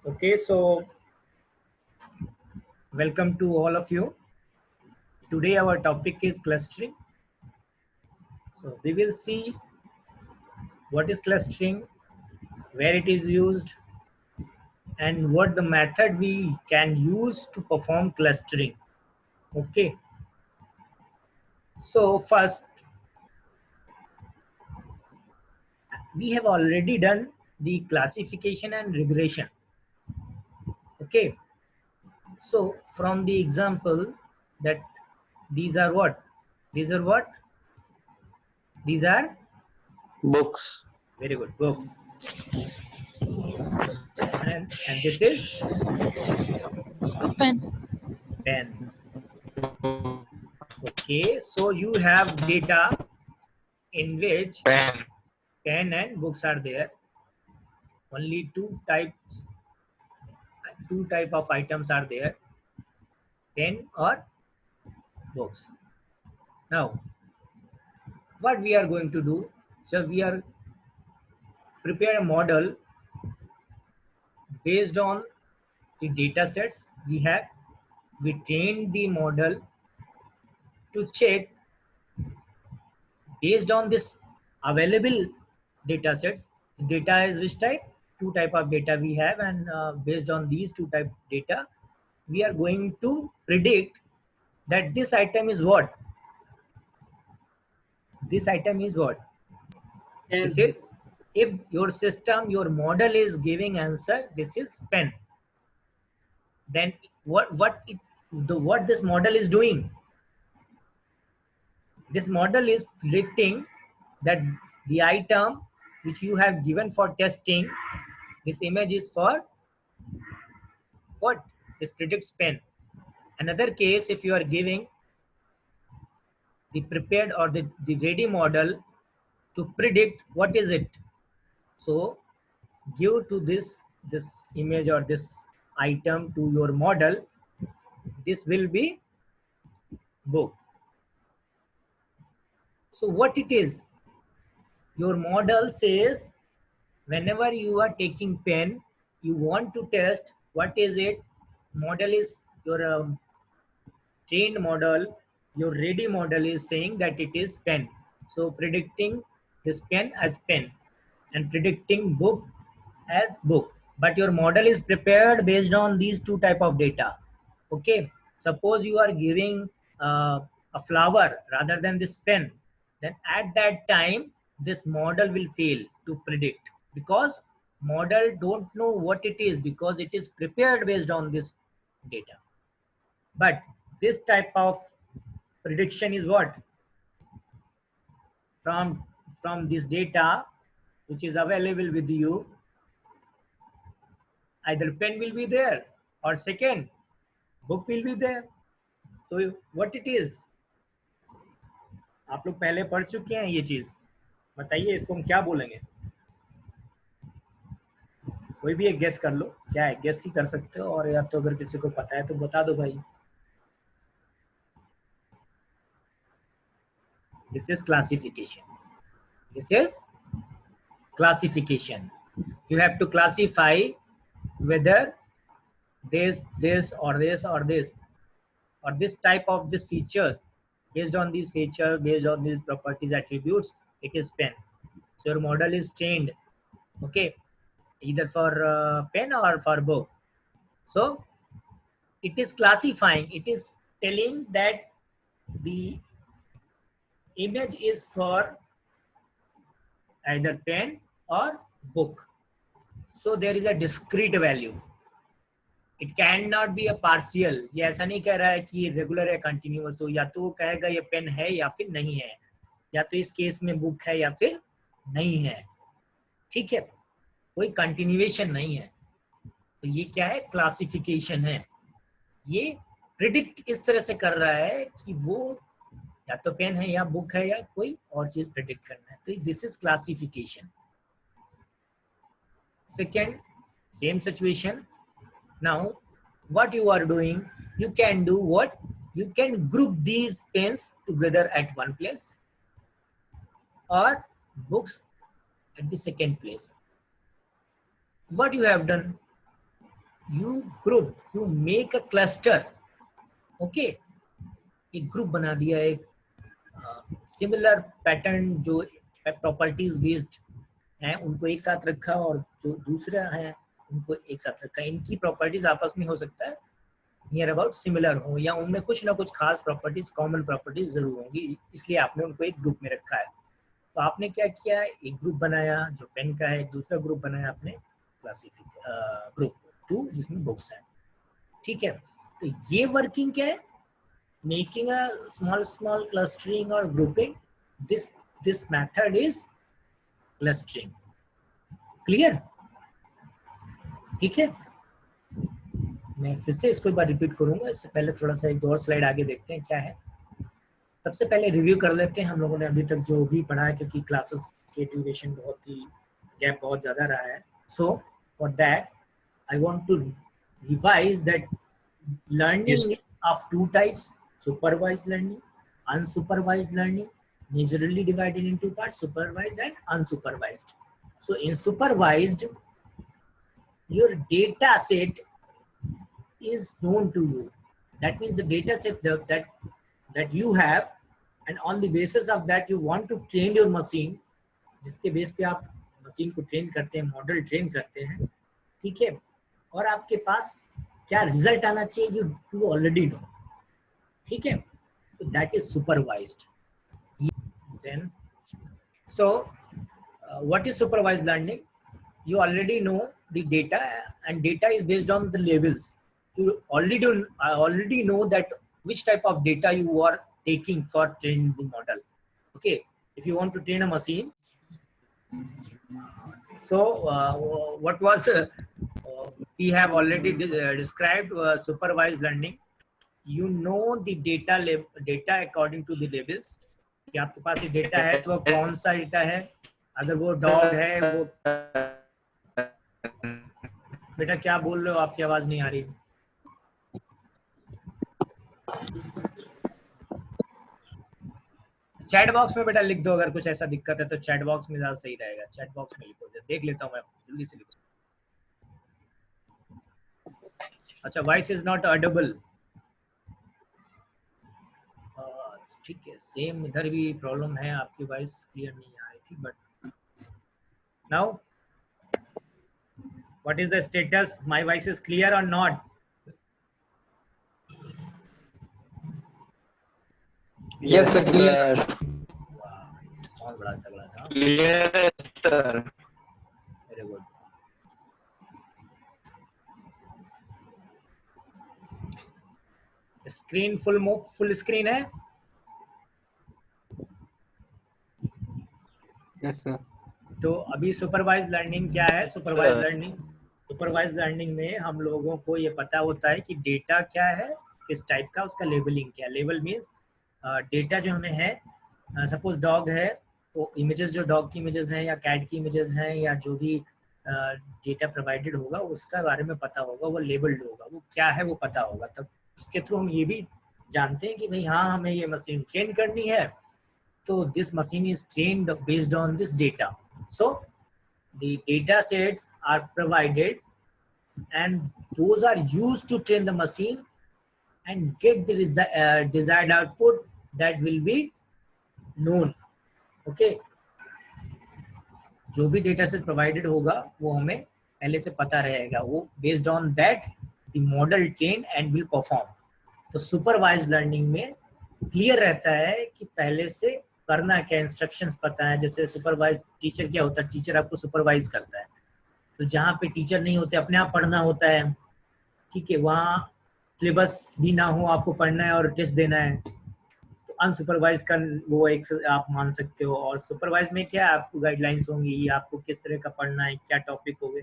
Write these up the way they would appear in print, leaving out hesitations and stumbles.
Okay, so welcome to all of you. Today our topic is clustering. So we will see what is clustering, where it is used, and what the method we can use to perform clustering. Okay, so first we have already done the classification and regression. Okay, so from the example that these are what? These are what? These are Books. very good books. And this is Pen. pen. Okay, so you have data in which Pen. pen and books are there. Only two type of items are there, pen or books. Now, what we are going to do? So we are prepare a model based on the data sets we have. We train the model to check based on this available data sets. Data is which type? Two type of data we have, and based on these two type data we are going to predict that this item is what. This item is what. This is, if your system, your model is giving answer this is pen, then what this model is doing, this model is predicting that the item which you have given for testing, this image is for what? This predicts pen. Another case, if you are giving the prepared or the ready model to predict what is it, so give to this image or this item to your model, this will be book. So what it is, your model says whenever you are taking pen, you want to test what is it. Model is your trained model, your ready model is saying that it is pen, so predicting this pen as pen and predicting book as book. But your model is prepared based on these two type of data. Okay, suppose you are giving a flower rather than this pen, then at that time this model will fail to predict, because model don't know what it is, because it is prepared based on this data. But this type of prediction is what? From this data which is available with you, either pen will be there or second book will be there. So what it is, आप लोग पहले पढ़ चुके हैं ये चीज, बताइए इसको हम क्या बोलेंगे? कोई भी एक गेस कर लो, क्या है? गेस ही कर सकते हो, और या तो अगर किसी को पता है तो बता दो भाई. This is classification. This is classification. You have to classify whether this or this or this or this type of this features, based on these features, based on these properties, attributes, it is pen. So your model is trained, okay, either for pen or for book. So it is classifying, it is telling that the image is for either pen or book. So there is a discrete value. It cannot be a partial. ये ऐसा नहीं कह रहा है कि regular है, continuous हो, या तो वो कहेगा ये पेन है या फिर नहीं है, या तो इस केस में बुक है या फिर नहीं है. ठीक है, कोई कंटिन्यूएशन नहीं है. तो ये क्या है? क्लासिफिकेशन है. ये प्रिडिक्ट इस तरह से कर रहा है कि वो या तो पेन है या बुक है या कोई और चीज प्रिडिक्ट करना है. तो this is classification. Second, same situation. Now, what you are doing, you can do what? You can group these pens together at one place or books at the second place. What you have done? you make a cluster. Okay, एक group बना दिया, एक similar pattern जो properties based हैं उनको एक साथ रखा, और जो दूसरा है उनको एक साथ रखा। इनकी प्रॉपर्टीज आपस में हो सकता है नियर अबाउट सिमिलर हो, या उनमें कुछ ना कुछ खास प्रॉपर्टीज, कॉमन प्रॉपर्टीज जरूर होंगी, इसलिए आपने उनको एक ग्रुप में रखा है। तो आपने क्या किया, एक ग्रुप बनाया जो पेन का है, एक दूसरा ग्रुप बनाया आपने ग्रुप 2 जिसमें बुक्स है। ठीक है, तो ये वर्किंग क्या है, मेकिंग अ स्मॉल क्लस्टरिंग और grouping. This method is clustering. Clear? ठीक है, मैं फिर से इसको एक बार रिपीट करूंगा, इससे पहले थोड़ा सा एक और स्लाइड आगे देखते हैं क्या है। सबसे पहले रिव्यू कर लेते हैं हम लोगों ने अभी तक जो भी पढ़ा है, क्योंकि क्लासेस के ड्यूरेशन बहुत ही गैप बहुत ज़्यादा रहा है। So for that I want to revise that learning of two types: supervised learning, unsupervised learning, majorly divided into parts: supervised and unsupervised. So in supervised, your data set is known to you. That means the data set that you have, and on the basis of that you want to train your machine, जिसके base पे आप machine को train करते हैं, model train करते हैं। ठीक है, और आपके पास क्या रिजल्ट आना चाहिए, यू ऑलरेडी नो। ठीक है, so that is supervised. Then what is supervised learning? You already know the data, and data is based on the labels. You already know that which type of data you are taking for training the model. Okay, if you want to train a machine, so what was we have already described supervised learning. You know the data according to the labels, कि आपके पास ये data है तो कौन सा data है। अगर वो डॉग है, वो बेटा क्या बोल रहे हो, आपकी आवाज नहीं आ रही। चैट बॉक्स में बेटा लिख दो, अगर कुछ ऐसा दिक्कत है तो चैट बॉक्स में ज्यादा सही रहेगा। चैट बॉक्स में लिखो, देख लेता हूँ मैं, जल्दी से लिखो। अच्छा, वॉइस इज नॉट ऑडिबल। ठीक है, सेम इधर भी प्रॉब्लम है, आपकी वॉइस क्लियर नहीं आ रही थी। But now what is the status, my voice is clear और नॉट? Yes, sir. Clear. बहुत बड़ा तगड़ा था। Clear, sir. Very good. Screen full screen है? Yes, sir. तो अभी सुपरवाइज लर्निंग क्या है? सुपरवाइज लर्निंग में हम लोगों को ये पता होता है कि डेटा क्या है, किस टाइप का, उसका लेबलिंग क्या है। लेबल मीन्स डेटा जो हमें है, सपोज डॉग है तो इमेजेस, जो डॉग की इमेजेस हैं या कैट की इमेजेस हैं या जो भी डेटा प्रोवाइडेड होगा उसका बारे में पता होगा, वो लेबल्ड होगा, वो क्या है वो पता होगा। तब उसके थ्रू हम ये भी जानते हैं कि भाई हाँ हमें ये मशीन ट्रेन करनी है, तो this machine is trained based on this data. So the data sets are provided and those are used to train the machine and get the desired output that will be known. Okay, जो भी data set provided होगा वो हमें पहले से पता रहेगा, वो based on that the model train and will perform. तो supervised learning में क्लियर रहता है कि पहले से करना क्या, इंस्ट्रक्शंस पता है। जैसे सुपरवाइज टीचर क्या होता है, टीचर आपको सुपरवाइज करता है, तो जहाँ पे टीचर नहीं होते अपने आप पढ़ना होता है। ठीक है, वहाँ सिलेबस भी ना हो, आपको पढ़ना है और टेस्ट देना है, तो अनसुपरवाइज का वो एक आप मान सकते हो। और सुपरवाइज में क्या, आपको गाइडलाइंस होंगी, आपको किस तरह का पढ़ना है, क्या टॉपिक होंगे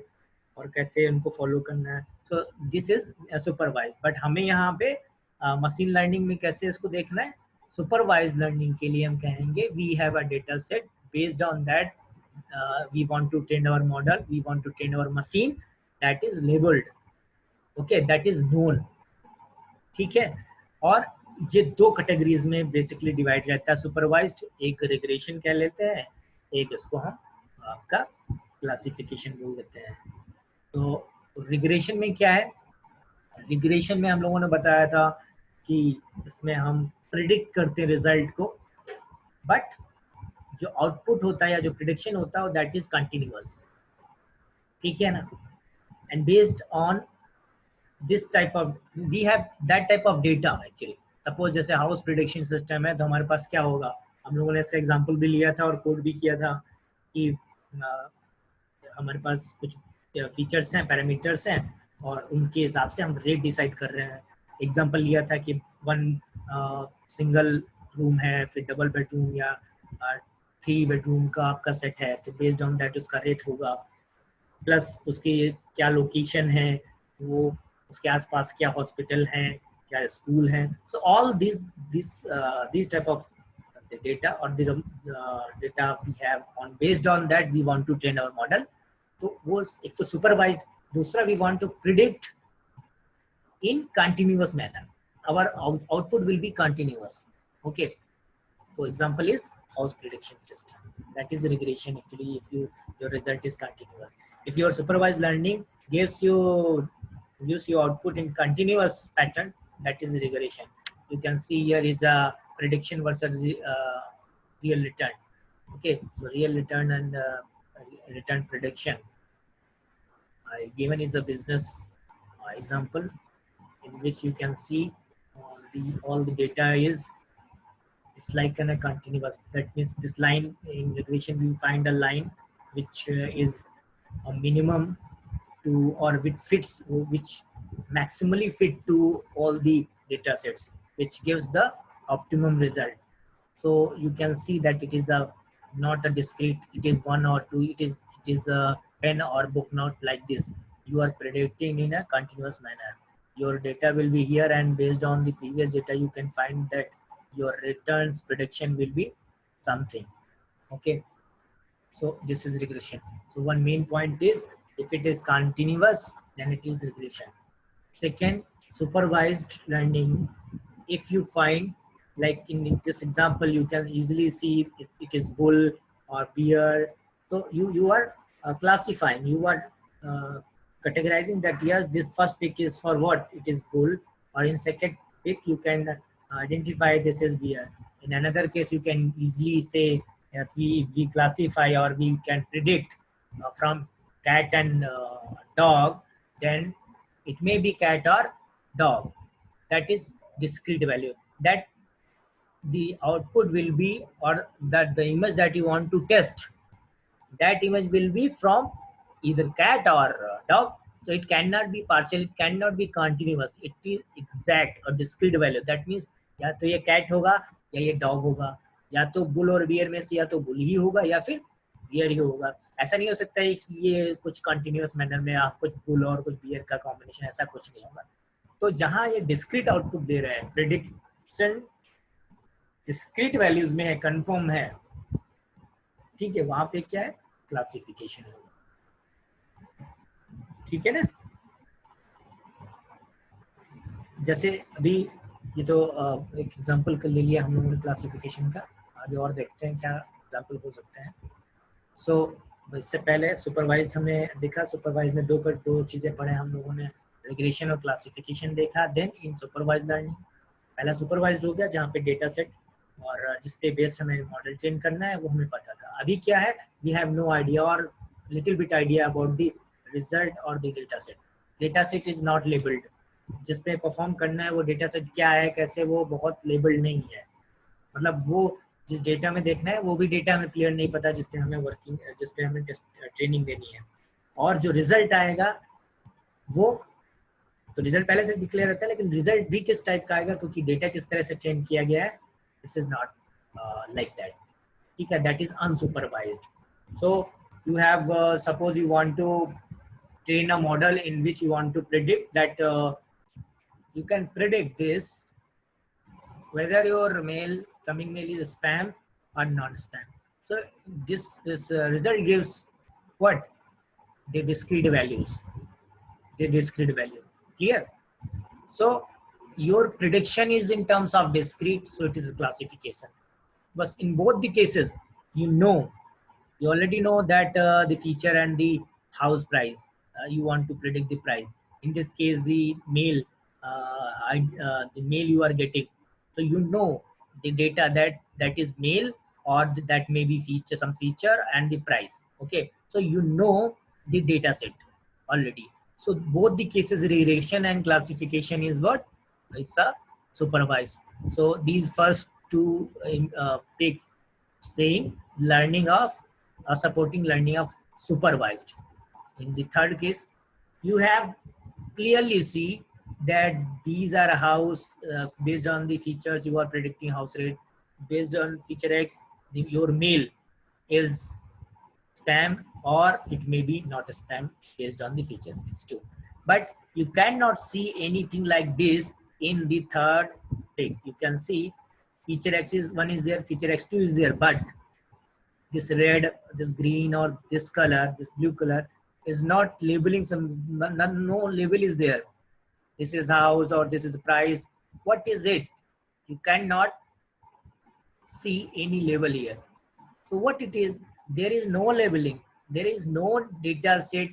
और कैसे उनको फॉलो करना है। सो दिस इज सुपरवाइज। बट हमें यहाँ पे मशीन लर्निंग में कैसे इसको देखना है, सुपरवाइज लर्निंग के लिए हम कहेंगे we have a data set, based on that we want to train our model, we want to train our machine, that is labelled, okay, that is known. ठीक है, और ये दो कैटेगरीज में बेसिकली डिवाइड रहता है सुपरवाइज्ड। एक regression कह लेते हैं, एक इसको हम आपका क्लासिफिकेशन बोल देते हैं। तो रिग्रेशन में क्या है, रिग्रेशन में हम लोगों ने बताया था कि इसमें हम प्रिडिक्ट करते हैं रिजल्ट को, बट जो आउटपुट होता है या जो प्रिडिक्शन होता है दैट इज कंटिन्यूअस, ठीक है ना। And based on this type of we have that type of data actually. Suppose जैसे हाउस प्रिडिक्शन सिस्टम है तो हमारे पास क्या होगा, हम लोगों ने ऐसे एग्जांपल भी लिया था और कोड भी किया था कि हमारे पास कुछ फीचर्स हैं, पैरामीटर्स हैं, और उनके हिसाब से हम रेट डिसाइड कर रहे हैं। एग्जांपल लिया था कि वन सिंगल रूम है, फिर डबल बेडरूम या 3 बेडरूम का आपका सेट है, तो बेस्ड ऑन दैट उसका रेट होगा, प्लस उसकी क्या लोकेशन है, वो उसके आसपास क्या हॉस्पिटल है, क्या स्कूल है। So all this type of the data or the data we have on, based on that we want to train our model। तो वो एक तो supervised, दूसरा we want to predict in continuous manner, our output will be continuous, okay। so example is house prediction system, that is regression actually, if your result is continuous। if your supervised learning gives you output in continuous pattern, that is regression। you can see here is a prediction versus real return, okay। so real return and return prediction given is a business example in which you can see all the data is, it's like a continuous, that means this line in regression we find a line which is a minimum to, or which fits, which maximally fit to all the data sets, which gives the optimum result। so you can see that it is a not a discrete, it is one or two, it is a pen or book, not like this, you are predicting in a continuous manner। your data will be here and based on the previous data you can find that your returns prediction will be something, okay। so this is regression। so one main point is if it is continuous then it is regression। second, supervised learning, if you find, like in this example you can easily see it is bull or bear, so you are classifying, you are categorizing that yes, this first pick is for what, it is bull, or in second pick you can identify this is bear, in another case you can easily say if we classify or we can predict from cat and dog, then it may be cat or dog, that is discrete value, that the output will be, or that the image that you want to test, that image will be from either cat or dog, so it cannot be partial, it cannot be continuous, it is exact or discrete value। that means या तो ये cat होगा या ये dog होगा, या तो bull और bear में से या तो bull ही होगा या फिर bear ही होगा। ऐसा नहीं हो सकता है कि ये कुछ continuous manner में आप कुछ bull और कुछ bear का combination, ऐसा कुछ नहीं होगा। तो जहां ये discrete output दे रहा है, prediction discrete values में है, confirm है, ठीक है, वहां पे क्या है, क्लासिफिकेशन होगा, ठीक है ना। जैसे अभी ये तो एक एग्जांपल कर ले लिया हम लोगों ने क्लासिफिकेशन का, आगे और देखते हैं क्या एग्जांपल हो सकते हैं। सो इससे पहले सुपरवाइज हमने देखा, सुपरवाइज में दो चीजें पढ़े हम लोगों ने, रिग्रेशन और क्लासिफिकेशन देखा। देन इन सुपरवाइज लर्निंग पहला सुपरवाइज्ड हो गया जहाँ पे डेटा सेट और जिसपे बेस हमें मॉडल ट्रेन करना है वो हमें पता था। अभी क्या है, वी हैव नो आइडिया और little bit idea about the result और the data set. Data set is not labelled, जिस पे परफॉर्म करना है वो डेटा सेट क्या है, कैसे, वो बहुत लेबल्ड नहीं है। मतलब वो जिस डेटा में देखना है वो भी डेटा हमें क्लियर नहीं पता, जिस पे हमें वर्किंग, जिस पे हमें ट्रेनिंग देनी है। और जो रिजल्ट आएगा वो तो रिजल्ट पहले से डिक्लेयर रहता है, लेकिन रिजल्ट भी किस टाइप का आएगा क्योंकि डेटा किस तरह से ट्रेन किया गया है, this is not like that, ठीक है, that is unsupervised. So you have suppose you want to train a model in which you want to predict that you can predict this whether your coming mail is spam or non spam. So this result gives what, the discrete values, the discrete value, clear? So your prediction is in terms of discrete, so it is classification. But in both the cases you already know that the feature and the house price, you want to predict the price. In this case, the mail, the mail you are getting. So you know the data that is mail, or that may be feature, some feature, and the price. Okay, so you know the data set already. So both the cases, regression and classification, is what? It's a supervised. So these first two takes saying learning of supporting learning of supervised. In the third case, you have clearly see that these are house based on the features you are predicting house rate. Based on feature X, your mail is spam, or it may be not a spam based on the feature X2. But you cannot see anything like this in the third thing. You can see feature X is one is there, feature X2 is there, but this red, this green, or this color, this blue color is not labeling some, no label is there. This is house or this is the price. What is it? You cannot see any label here. So what it is, there is no labeling. There is no data set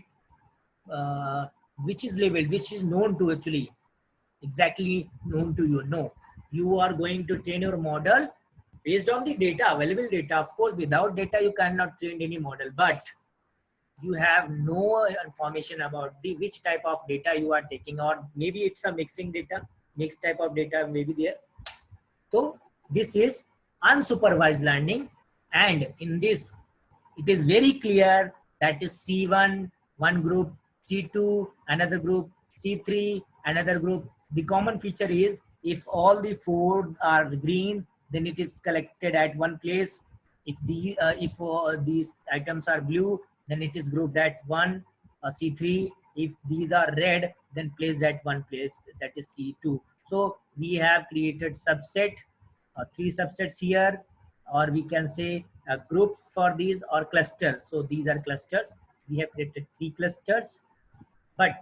which is labeled, which is known to actually, exactly known to you. No, you are going to train your model based on the data, available data. Of course, without data, you cannot train any model, but you have no information about the which type of data you are taking, or maybe it's a mixing data, mixed type of data may be there. So this is unsupervised learning, and in this it is very clear that is C1 one group, C2 another group, C3 another group. The common feature is if all the four are green, then it is collected at one place. If these items are blue, then it is grouped at one, C3. If these are red, then placed at one place, that is C2. So we have created subset, three subsets here, or we can say groups for these, or clusters. So these are clusters. We have created three clusters, but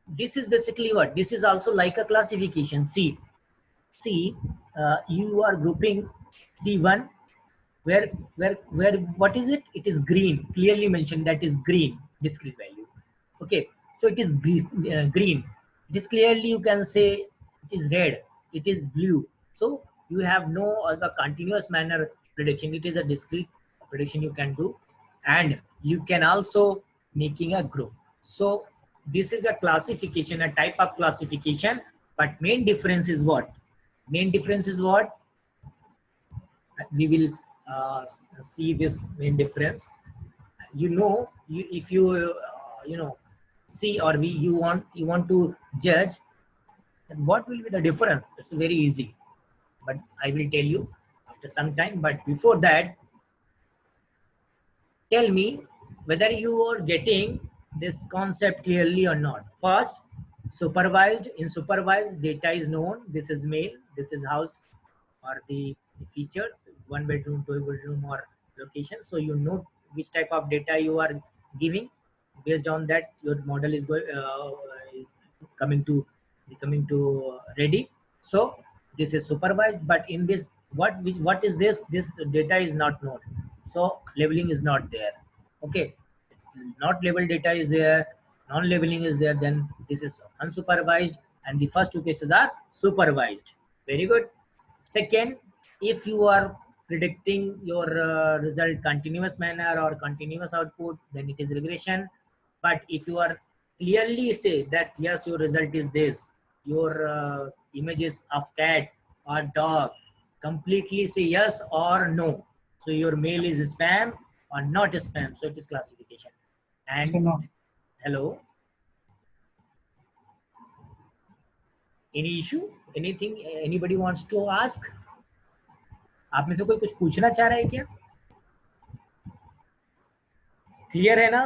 this is basically what? This is also like a classification. See, you are grouping C1, where what is it? It is green, clearly mentioned that is green, discrete value. Okay, so it is green. It is clearly, you can say it is red, it is blue. So you have no as a continuous manner prediction. It is a discrete prediction you can do, and you can also making a group. So this is a classification, a type of classification. But main difference is what? Main difference is what? We will see this main difference. You know, if you see, or you want to judge, then what will be the difference? It's very easy, but I will tell you after some time. But before that, tell me whether you are getting this concept clearly or not. First, supervised. In supervised, data is known. This is mail, this is house, or the features, one bedroom, two bedroom, or location. So you know which type of data you are giving. Based on that, your model is going is coming to ready. So this is supervised. But in this, what is this? This data is not known, so labeling is not there. Okay, not labeled data is there, non-labeling is there, then this is unsupervised, and the first two cases are supervised. Very good. Second, if you are predicting your result continuous manner or continuous output, then it is regression. But if you are clearly say that yes, your result is this, your images of cat or dog, completely say yes or no. So your mail is spam or not spam. So it is classification. And hello, any issue, anything anybody wants to ask? आप में से कोई कुछ पूछना चाह रहा है क्या? क्लियर है ना?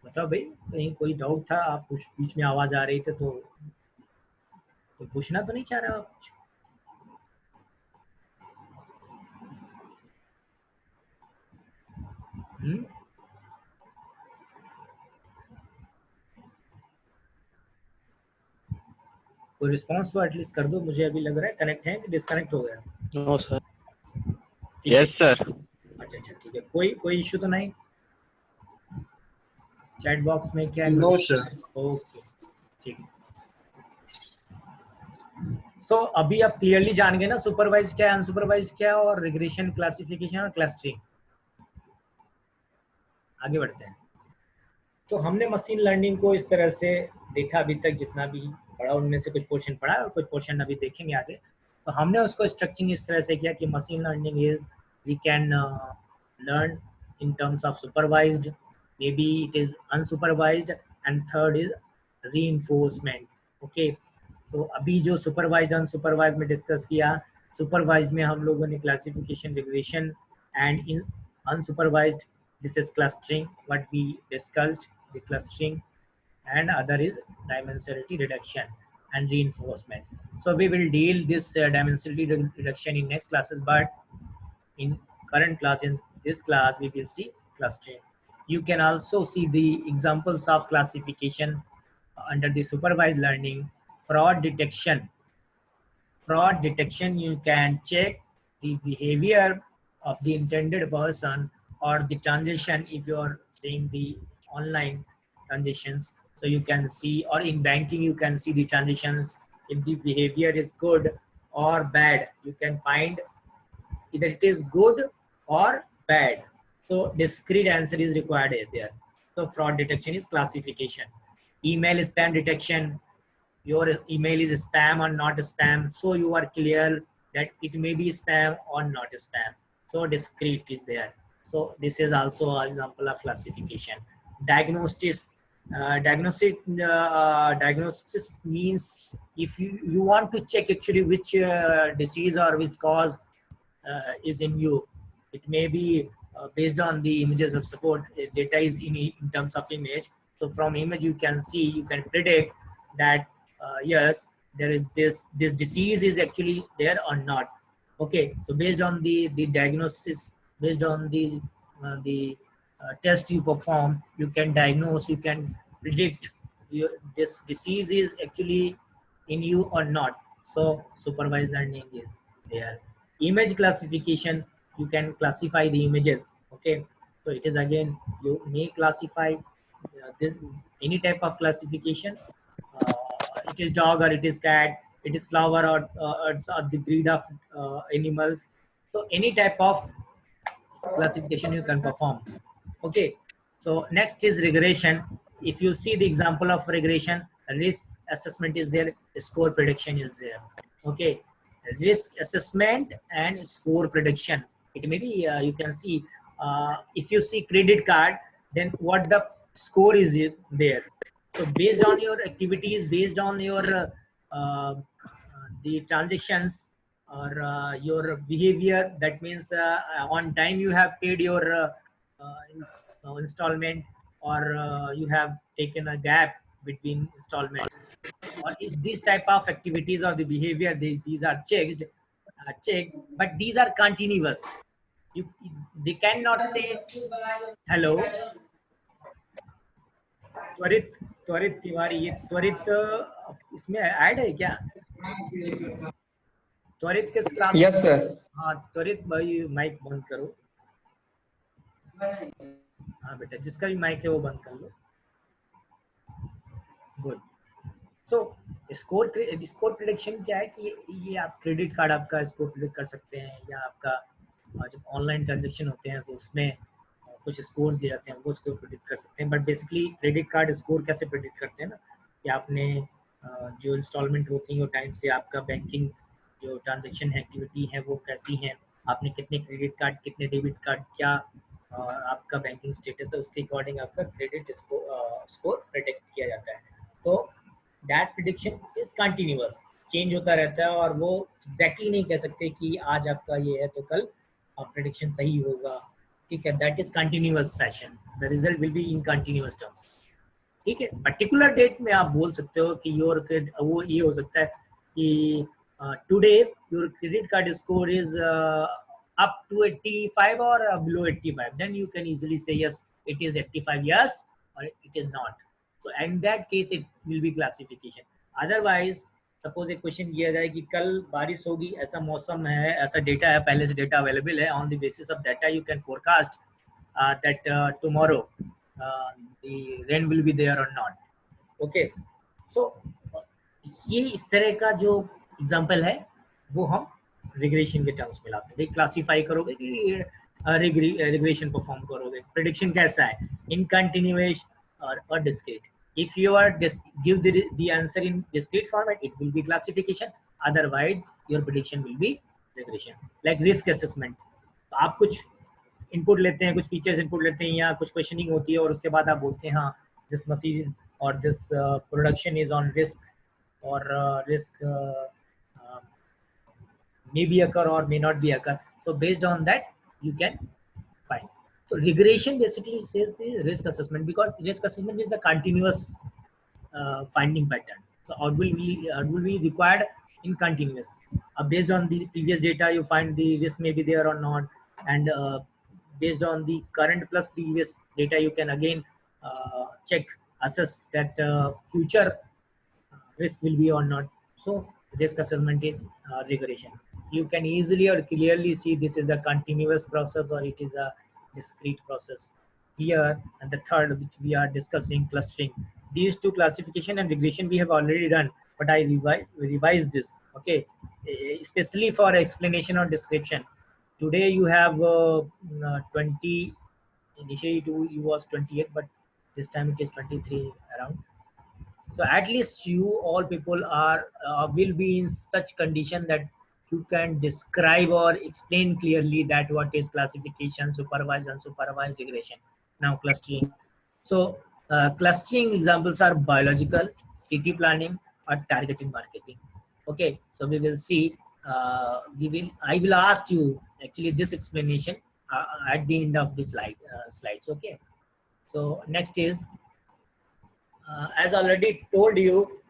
बताओ भाई, कहीं कोई डाउट था? आप कुछ बीच में आवाज आ रही थी, तो कोई पूछना तो नहीं चाह रहा आप कुछ? कोई रिस्पांस तो एटलीस्ट कर दो, मुझे अभी लग रहा है कनेक्ट है कि डिस्कनेक्ट हो गया। No sir. Yes, sir. अच्छा अच्छा ठीक है, कोई इशू तो नहीं चैट बॉक्स में? क्या No, sir. ओके ठीक है। सो अभी आप क्लियरली जान गए ना सुपरवाइज क्या है, अनसुपरवाइज क्या है, और रिग्रेशन, क्लासिफिकेशन और क्लस्टरिंग। आगे बढ़ते हैं। तो हमने मशीन लर्निंग को इस तरह से देखा अभी तक, जितना भी पढ़ा उनमें से कुछ पोर्शन पढ़ा और कुछ पोर्शन अभी देखेंगे आगे। तो हमने उसको स्ट्रक्चरिंग इस तरह से किया कि machine learning is we can learn in terms of supervised, maybe it is unsupervised, and third is reinforcement. Okay, तो अभी जो सुपरवाइज्ड अनसुपरवाइज्ड में डिस्कस किया, सुपरवाइज्ड में हम लोगों ने classification, regression, and in unsupervised this is clustering, what we discussed, the clustering, and other is dimensionality reduction and reinforcement. So we will deal this dimensionality reduction in next classes, but in current class, in this class we will see clustering. You can also see the examples of classification under the supervised learning. Fraud detection, you can check the behavior of the intended person or the transaction if you are saying the online transactions. So you can see, or in banking you can see the transactions, if the behavior is good or bad. You can find either it is good or bad. So discrete answer is required there. So fraud detection is classification. Email spam detection, your email is spam or not spam, so you are clear that it may be spam or not spam. So discrete is there. So this is also an example of classification. Diagnosis, diagnosis means if you want to check actually which disease or which cause is in you. It may be based on the images of support. Data is in terms of image. So from image you can see, you can predict that yes, there is this disease is actually there or not. Okay, so based on the diagnosis, based on the test you perform, you can diagnose, you can predict this disease is actually in you or not. So supervised learning is there. Image classification, you can classify the images. Okay, so it is again, you may classify this any type of classification. It is dog or it is cat, it is flower or the breed of animals. So any type of classification you can perform. Okay, so next is regression. If you see the example of regression, risk assessment is there, score prediction is there. Okay, risk assessment and score prediction. It may be you can see if you see credit card, then what the score is there. So based on your activities, based on your the transactions or your behavior, that means on time you have paid your installment, or you have taken a gap between installments, or is these type of activities or the behavior, these are checked, but these are continuous. They cannot say hello. त्वरित त्वरित तिवारी, ये त्वरित इसमें add है क्या? त्वरित किस class? Yes, sir. हाँ त्वरित भाई माइक बंद करो। हाँ बेटा, जिसका भी माइक है वो बंद कर लो। गुड। सो स्कोर प्रेडिक्शन क्या है कि ये आप क्रेडिट कार्ड आपका स्कोर प्रेडिक्ट कर सकते हैं, या आपका जब ऑनलाइन ट्रांजेक्शन होते हैं तो उसमें कुछ स्कोर दिए जाते हैं, वो स्कोर प्रेडिक्ट कर सकते हैं। But basically credit card score कैसे प्रेडिक्ट करते हैं ना, कि आपने जो इंस्टॉलमेंट होती है टाइम से, आपका बैंकिंग जो ट्रांजेक्शन एक्टिविटी है वो कैसी है, आपने कितने क्रेडिट कार्ड, कितने डेबिट कार्ड, क्या आपका बैंकिंग स्टेटस है, उसके अकॉर्डिंग आपका क्रेडिट स्कोर प्रेडिक्ट किया जाता है। तो that prediction is continuous, change होता रहता है, और वो एग्जैक्टली नहीं कह सकते कि आज आपका ये है तो कल प्रेडिक्शन सही होगा। ठीक है, that is continuous fashion, the result will be in continuous terms. ठीक है, पर्टिकुलर डेट में आप बोल सकते हो कि योर वो ये हो सकता है कि today your credit card score is up to 85 or below 85, then you can easily say yes, it is 85 years or it is not. So in that case it will be classification. Otherwise suppose एक question किया जाए कि कल बारिश होगी, ऐसा मौसम है, ऐसा डेटा है, पहले से डेटा अवेलेबल है, on the basis of data you can forecast that tomorrow the rain will be there और नॉट। ओके, सो ये इस तरह का जो एग्जांपल है वो हम रिग्रेशन के टर्म्स में लाते हैं। क्लासिफाई करोगे कि रिग्रेशन परफॉर्म करोगे, प्रेडिक्शन कैसा है, इन कंटिन्यूअस और discrete. if you are give the answer in discrete format, it will be classification, otherwise your prediction will be regression. Like risk assessment, तो आप कुछ इनपुट लेते हैं, कुछ फीचर्स इनपुट लेते हैं या कुछ क्वेश्चनिंग होती है और उसके बाद आप बोलते हैं हाँ दिस मशीन और this production is on risk और risk may be occur or may not be occur. So based on that you can find. So regression basically says the risk assessment, because risk assessment is a continuous finding pattern. So will be required in continuous. Based on the previous data, you find the risk may be there or not, and based on the current plus previous data, you can again check, assess that future risk will be or not. So risk assessment is regression. You can easily or clearly see this is a continuous process or it is a discrete process. Here, and the third which we are discussing, clustering. These two, classification and regression, we have already done, but I revise this. Okay, especially for explanation or description. Today you have 20. Initially it was 28, but this time it is 23 around. So at least you all people are will be in such condition that you can describe or explain clearly that what is classification, supervised, unsupervised, regression. Now clustering. So clustering examples are biological, city planning, or targeting marketing. Okay, so we will see. I will ask you actually this explanation at the end of the slides. Okay. So next is, as already told you,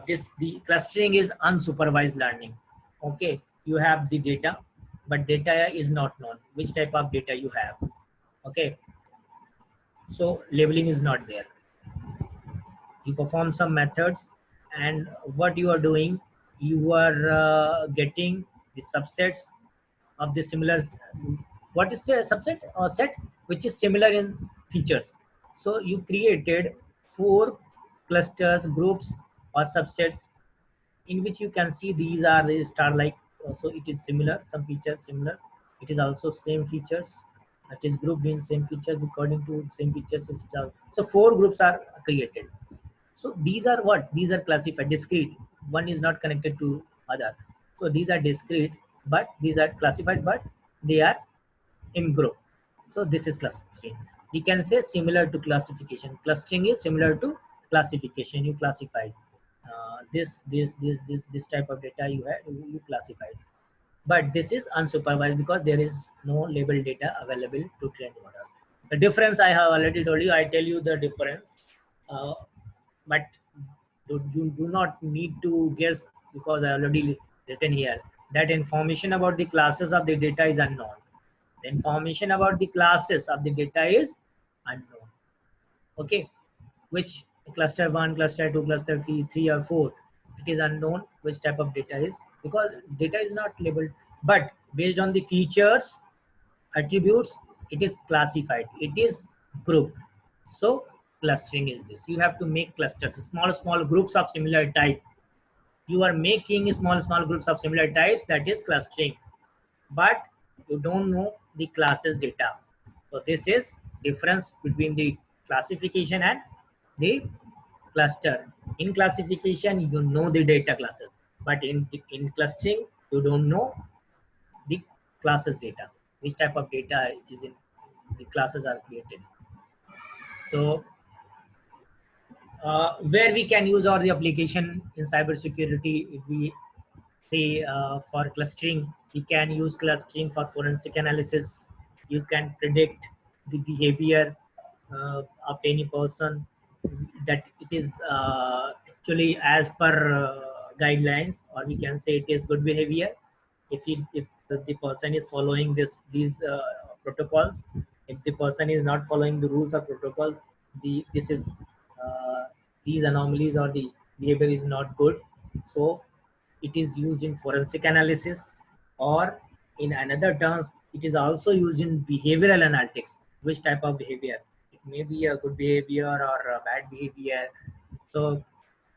the clustering is unsupervised learning. Okay, you have the data, but data is not known which type of data you have. Okay, so labeling is not there. You perform some methods, and what you are doing, you are getting the subsets of the similar. What is a subset or set which is similar in features? So you created 4 clusters, groups, or subsets in which you can see these are the star like. So it is similar, some features similar, it is also same features, that is grouped in same features according to same features. So 4 groups are created. So these are what? These are classified discrete. One is not connected to other. So these are discrete, but these are classified, but they are in group. So this is clustering. We can say similar to classification. Clustering is similar to classification. You classified this type of data you had, you classified. But this is unsupervised because there is no label data available to train the model. The difference I have already told you. I tell you the difference, but you do not need to guess because I already written here that information about the classes of the data is unknown. The information about the classes of the data is unknown. Okay, which cluster 1, cluster 2, cluster 3 or 4, it is unknown which type of data is, because data is not labeled, but based on the features, attributes, it is classified, it is grouped. So clustering is this. You have to make clusters, small groups of similar type. You are making small groups of similar types, that is clustering, but you don't know the classes data. So this is difference between the classification and the cluster. In classification you know the data classes, but in clustering you don't know the classes data, which type of data is in the classes are created. So where we can use all the application in cybersecurity, if we say for clustering, we can use clustering for forensic analysis. You can predict the behavior of any person, that it is actually as per guidelines, or we can say it is good behavior. If the person is following these protocols, if the person is not following the rules of protocol, this is these anomalies or the behavior is not good. So it is used in forensic analysis, or in another terms, it is also used in behavioral analytics. Which type of behavior? It may be a good behavior or a bad behavior. So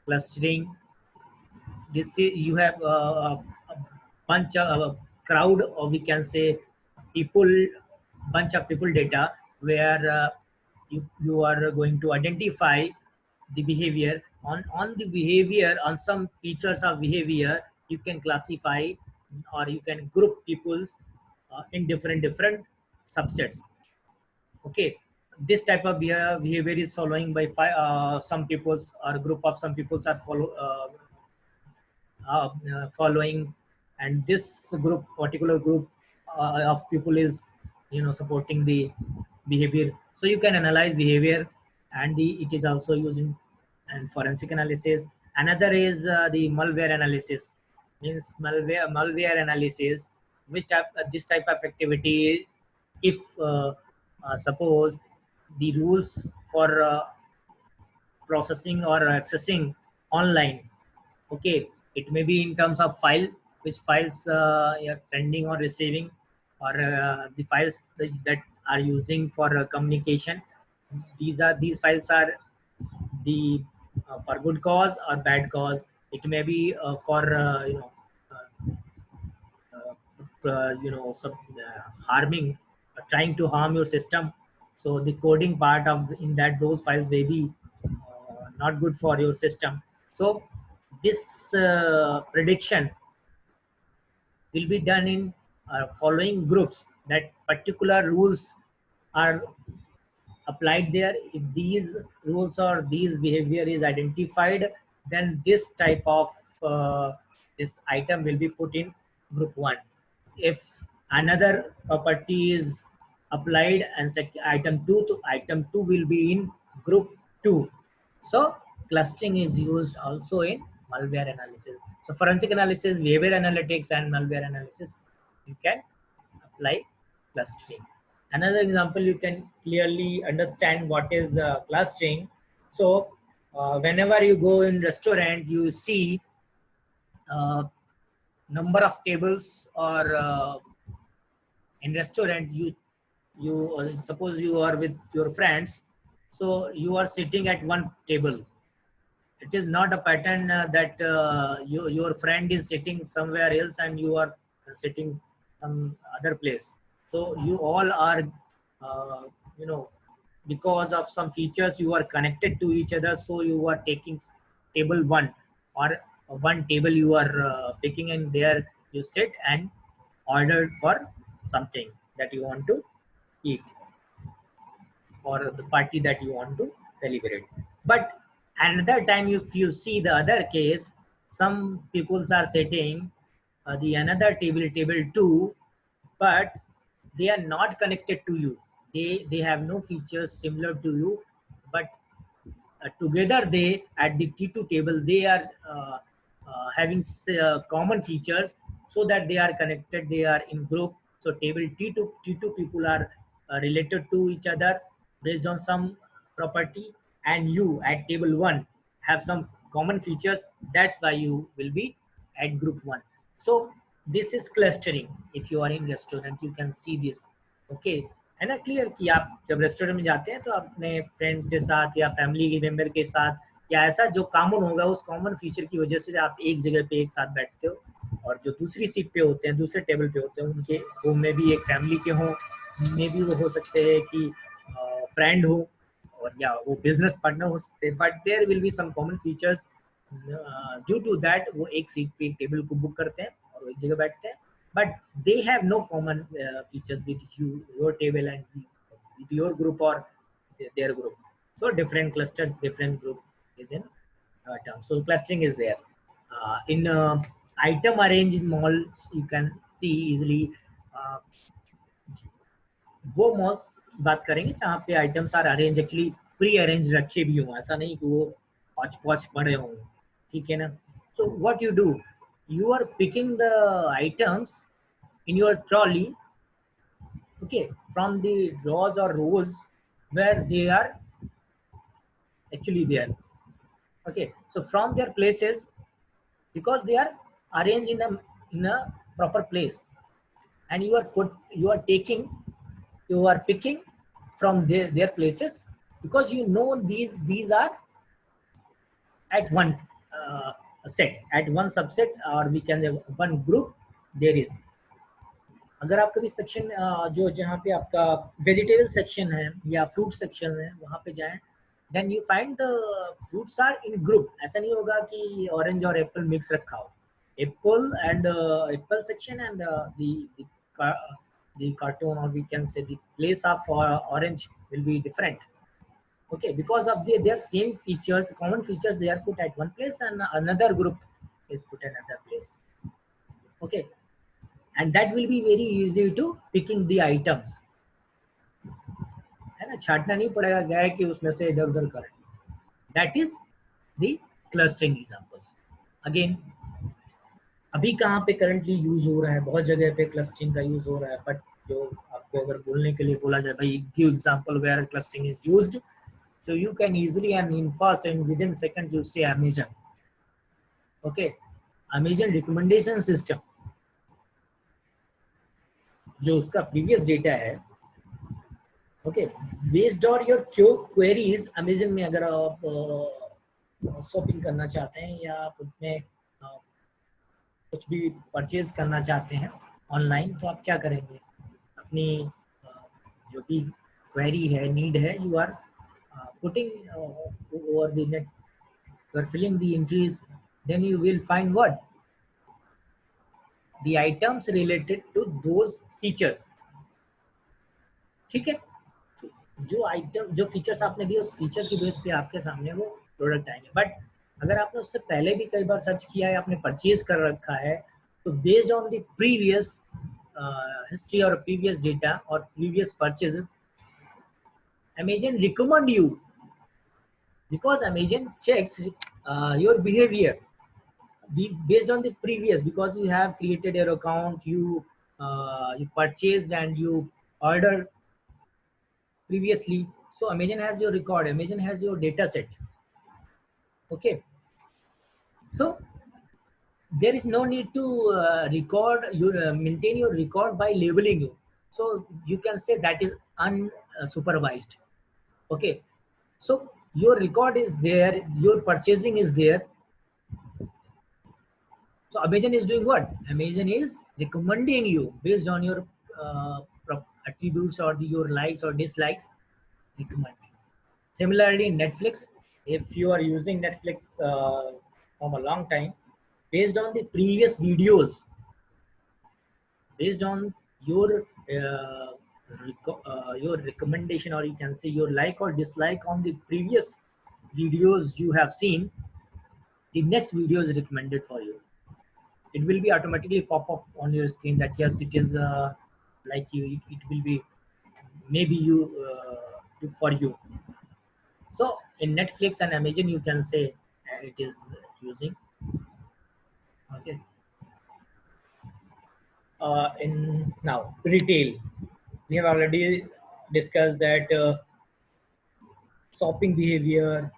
clustering, this is, you have a bunch of a crowd, or we can say people, bunch of people data, where you are going to identify the behavior. On the behavior, on some features of behavior, you can classify, or you can group peoples in different subsets. Okay, this type of behavior is following by some peoples, or group of some peoples are following, and this group, particular group of people is, supporting the behavior. So you can analyze behavior, and it is also used in and forensic analysis. Another is the malware analysis. Means malware analysis, which type this type of activity, if suppose the rules for processing or accessing online. Okay, it may be in terms of file, which files you're sending or receiving, or the files that are using for communication. These files are the for good cause or bad cause. It may be for harming, trying to harm your system. So the coding part of in that, those files may be not good for your system. So this prediction will be done in following groups, that particular rules are applied there. If these rules or these behavior is identified, then this type of this item will be put in group 1. If another property is applied, and item 2 to item 2 will be in group 2. So clustering is used also in malware analysis. So forensic analysis, behavior analytics, and malware analysis, you can apply clustering. Another example, you can clearly understand what is clustering. So whenever you go in restaurant, you see number of tables, or in restaurant, you suppose you are with your friends, so you are sitting at one table. It is not a pattern that your friend is sitting somewhere else and you are sitting some other place. So you all are uh, you know because of some features, you are connected to each other. So you are taking table one, or one table you are picking, and there you sit and order for something that you want to eat, or the party that you want to celebrate. But another time, if you see the other case, some peoples are sitting the another table 2, but they are not connected to you. They have no features similar to you, but together they, at the T2 table, they are having common features, so that they are connected, they are in group. So table T2 people are related to each other based on some property, and you at table 1 have some common features. That's why you will be at group 1. So this is clustering. If you are in restaurant, you can see this. Okay, है ना clear? कि आप जब restaurant में जाते हैं, तो अपने फ्रेंड्स के साथ या फैमिली के मेंबर के साथ, या ऐसा जो कॉमन होगा, उस कॉमन फीचर की वजह से आप एक जगह पे एक साथ बैठते हो, और जो दूसरी सीट पे होते हैं, दूसरे टेबल पे होते हैं, उनके वो में भी एक फैमिली के हों, में भी वो हो सकते हैं कि फ्रेंड हो, और या वो बिजनेस पार्टनर हो सकते हैं, but there will be some common features. Due to that वो एक सीट पे एक टेबल को बुक करते हैं और एक जगह बैठते हैं, but they have no common features with your table and with your group or their group. So different clusters, different group is in term. So clustering is there. In item arranged malls, you can see easily वो malls की बात करेंगे जहाँ पे items are arranged, actually pre arranged रखे भी हों, ऐसा नहीं कि वो पॉच पॉच पड़े हों, ठीक है ना? So what you do, you are picking the items in your trolley, okay, from the rows or rows where they are actually there. Okay, so from their places, because they are arranged in a proper place, and you are picking from their places, because you know these are at one set, at one subset, or we can say one group there is. अगर आप कभी section जो जहाँ पे आपका vegetable section है या fruit section है वहाँ पे जाएं, then you find the fruits are in group. ऐसा नहीं होगा कि ऑरेंज और एप्पल मिक्स रखा हो. Apple and Apple section and the cartoon, or we can say the place of orange will be different. Okay, because of their same features, common features, they are put at one place and another group is put in another place. Okay, and that will be very easy to picking the items, है ना. छाटना नहीं पड़ेगा गया कि उसमें से इधर उधर करें. That is the clustering examples. Again, अभी कहाँ पे करंटली यूज हो रहा है, बहुत जगह पे क्लस्टरिंग का यूज हो रहा है, बट जो आपको अगर बोलने के लिए बोला जाए भाई give example where clustering is used, so you can easily and in fast and within seconds you say Amazon. Okay, Amazon recommendation system, जो उसका previous data है. Okay, based on your queries, Amazon में अगर आप shopping करना चाहते हैं या आप उसमें कुछ भी परचेज करना चाहते हैं ऑनलाइन, तो आप क्या करेंगे, अपनी जो भी क्वेरी है, नीड है, you are putting over the net, you are filling the entries, then you will find what the items related to those features. ठीक है, जो आइटम, जो फीचर्स आपने दिए उस फीचर्स की बेस पे आपके सामने वो प्रोडक्ट आएंगे. बट अगर आपने उससे पहले भी कई बार सर्च किया है, आपने परचेज कर रखा है, तो based on the previous history और प्रीवियस डेटा और previous purchases, Amazon recommend you, because Amazon checks your behavior based on the previous, because you have created your account, you purchased and you ordered previously, so Amazon has your record, Amazon has your data set. Okay, so there is no need to record your maintain your record by labeling you, so you can say that is unsupervised. Okay, so your record is there, your purchasing is there. So Amazon is doing what? Amazon is recommending you based on your attributes or your likes or dislikes. Recommending. Similarly, Netflix, if you are using Netflix from a long time, based on the previous videos, based on your recommendation, or you can say your like or dislike on the previous videos you have seen, the next video is recommended for you. It will be automatically pop up on your screen that yes, it is like you, it will be maybe you for you. So in Netflix and Amazon, you can say it is using. Okay. In now retail, we have already discussed that shopping behavior.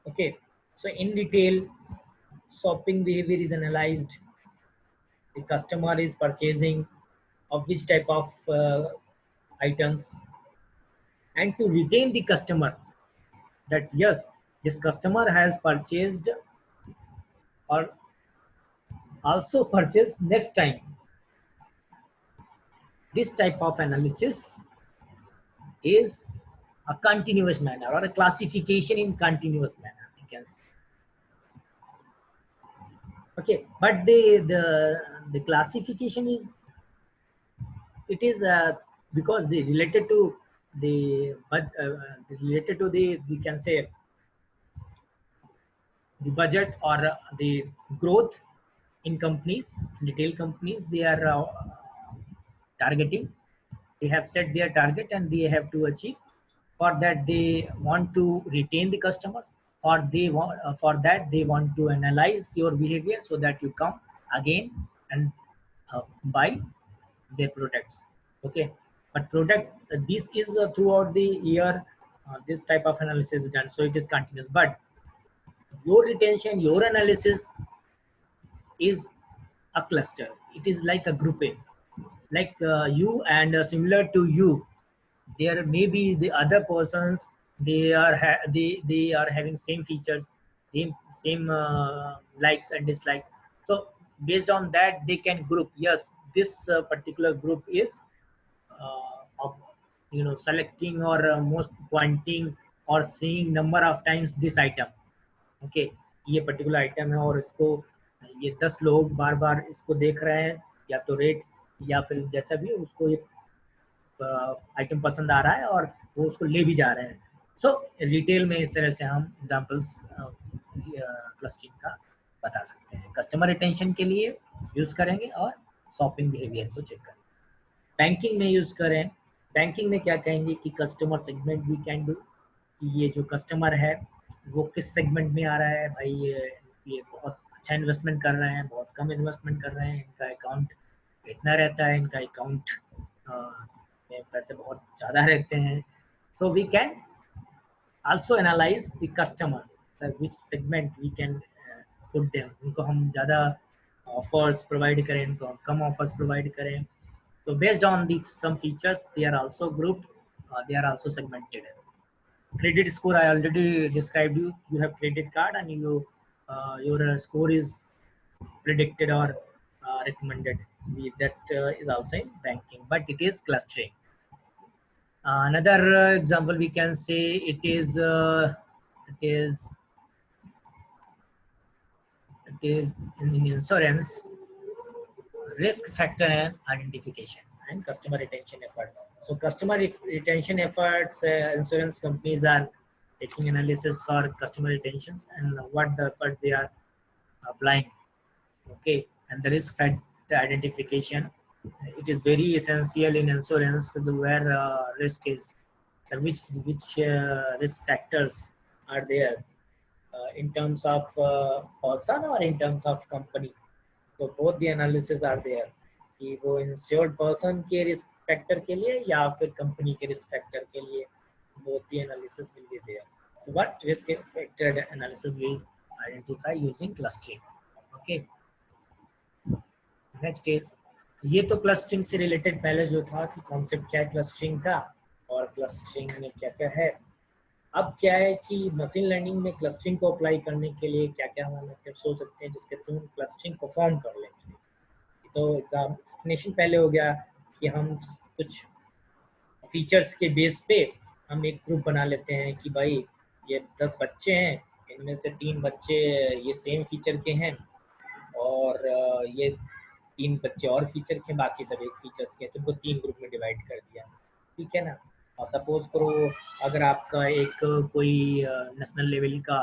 Okay, so in retail, shopping behavior is analyzed. The customer is purchasing of which type of items, and to retain the customer, that yes, this customer has purchased or also purchase next time. This type of analysis is a continuous manner, or a classification in continuous manner, you can say. Okay, but the classification is, it is because they related to the we can say the budget or the growth in companies, retail companies, they are targeting. They have set their target and they have to achieve. For that, they want to retain the customers, or they want for that they want to analyze your behavior so that you come again and buy their products. Okay, but product this is throughout the year. This type of analysis is done, so it is continuous. But your retention, your analysis is a cluster. It is like a grouping, like you and similar to you. There may be the other persons. They are having same features, same likes and dislikes. So based on that, they can group. Yes, this particular group is of selecting or most pointing or seeing number of times this item. Okay, ये particular item है और इसको ये 10 लोग बार बार इसको देख रहे हैं, या तो रेट या फिर जैसा भी उसको ये आइटम पसंद आ रहा है और वो उसको ले भी जा रहे हैं. सो रिटेल में इस तरह से हम एग्जांपल्स क्लस्टरिंग का बता सकते हैं. कस्टमर रिटेंशन के लिए यूज करेंगे और शॉपिंग बिहेवियर को चेक करें. बैंकिंग में यूज करें. बैंकिंग में क्या कहेंगे कि customer segment we can do. ये जो कस्टमर है वो किस सेगमेंट में आ रहा है. भाई ये बहुत अच्छा इन्वेस्टमेंट कर रहे हैं, बहुत कम इन्वेस्टमेंट कर रहे हैं, इनका अकाउंट इतना रहता है, इनका अकाउंट में पैसे बहुत ज़्यादा रहते हैं. So we can also analyse the customer which segment we can put them. उनको हम ज़्यादा ऑफर्स प्रोवाइड करें, इनको हम कम ऑफर्स प्रोवाइड करें. So based on the some features, they are also grouped, they are also segmented. Credit score I already described you. You have credit card and your score is predicted or recommended. That is also in banking, but it is clustering. Another example we can say it is in insurance. Risk factor and identification and customer retention effort. So customer retention efforts, insurance companies are taking analysis for customer retentions and what the efforts they are applying. Okay, and the risk factor identification, it is very essential in insurance where risk is. So which risk factors are there in terms of person or in terms of company. तो both the analysis are there कि वो insured person के risk factor के लिए या फिर company के risk factor के लिए, both the analysis will be there. So what risk factor analysis we identify using clustering. Okay, next is ये तो clustering से related पहले जो था कि concept क्या है clustering का और clustering में क्या क्या है. अब क्या है कि मशीन लर्निंग में क्लस्टरिंग को अप्लाई करने के लिए क्या क्या हम सोच सकते हैं जिसके थ्रू हम क्लस्टरिंग परफॉर्म कर लेंगे. तो एक्सप्लेनेशन पहले हो गया कि हम कुछ फीचर्स के बेस पे हम एक ग्रुप बना लेते हैं कि भाई ये 10 बच्चे हैं, इनमें से 3 बच्चे ये सेम फीचर के हैं और ये 3 बच्चे और फीचर के, बाकी सब एक फीचर्स के, तो उनको 3 ग्रुप में डिवाइड कर दिया. ठीक है ना. और सपोज करो अगर आपका एक कोई नेशनल लेवल का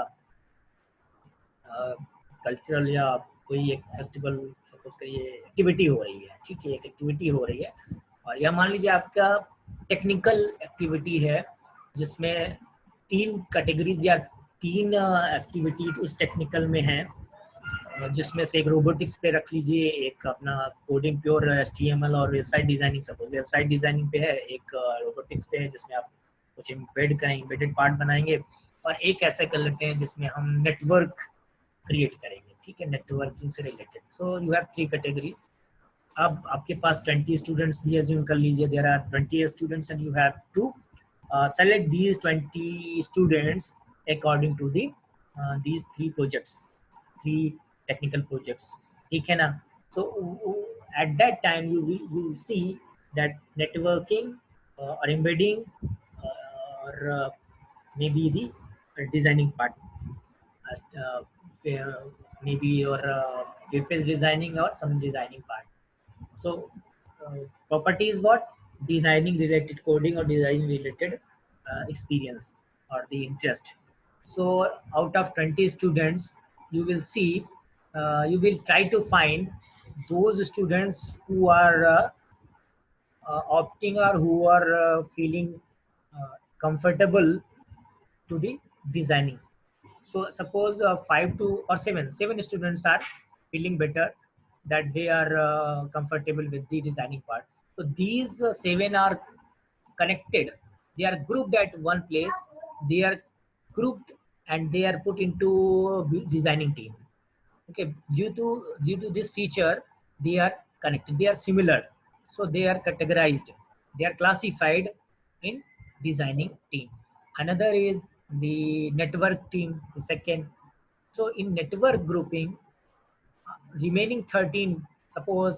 कल्चरल या कोई एक फेस्टिवल सपोज करिए एक्टिविटी हो रही है. ठीक है, एक एक्टिविटी हो रही है और या मान लीजिए आपका टेक्निकल एक्टिविटी है जिसमें 3 कैटेगरीज या 3 एक्टिविटी उस टेक्निकल में है, जिसमें से एक रोबोटिक्स पे रख लीजिए, एक अपना कोडिंग प्योर HTML और website designing. Suppose website designing पे है, एक रोबोटिक्स पे है जिसमें आप कुछ एम्बेडेड पार्ट बनाएंगे, और एक ऐसा कर लेते हैं जिसमें हम नेटवर्क क्रिएट करेंगे. ठीक है, नेटवर्किंग से related. So you have 3 categories. अब आपके पास 20 स्टूडेंट्स भी अज्यूम कर लीजिए, there are 20 students and you have to select these 20 students according to the these 3 projects, 3 technical projects. ठीक है ना. So at that time you will see that networking or embedding or maybe the designing part, maybe your web-based designing or some designing part. So property is what? Designing related coding or designing related experience or the interest. So out of 20 students, you will see, you will try to find those students who are opting or who are feeling comfortable to the designing. So suppose 5 to or 7 students are feeling better, that they are comfortable with the designing part. So these 7 are connected, they are grouped at one place, they are grouped and they are put into designing team. Okay, due to this feature, they are connected, they are similar, so they are categorized, they are classified in designing team. Another is the network team, the second. So in network grouping, remaining 13, suppose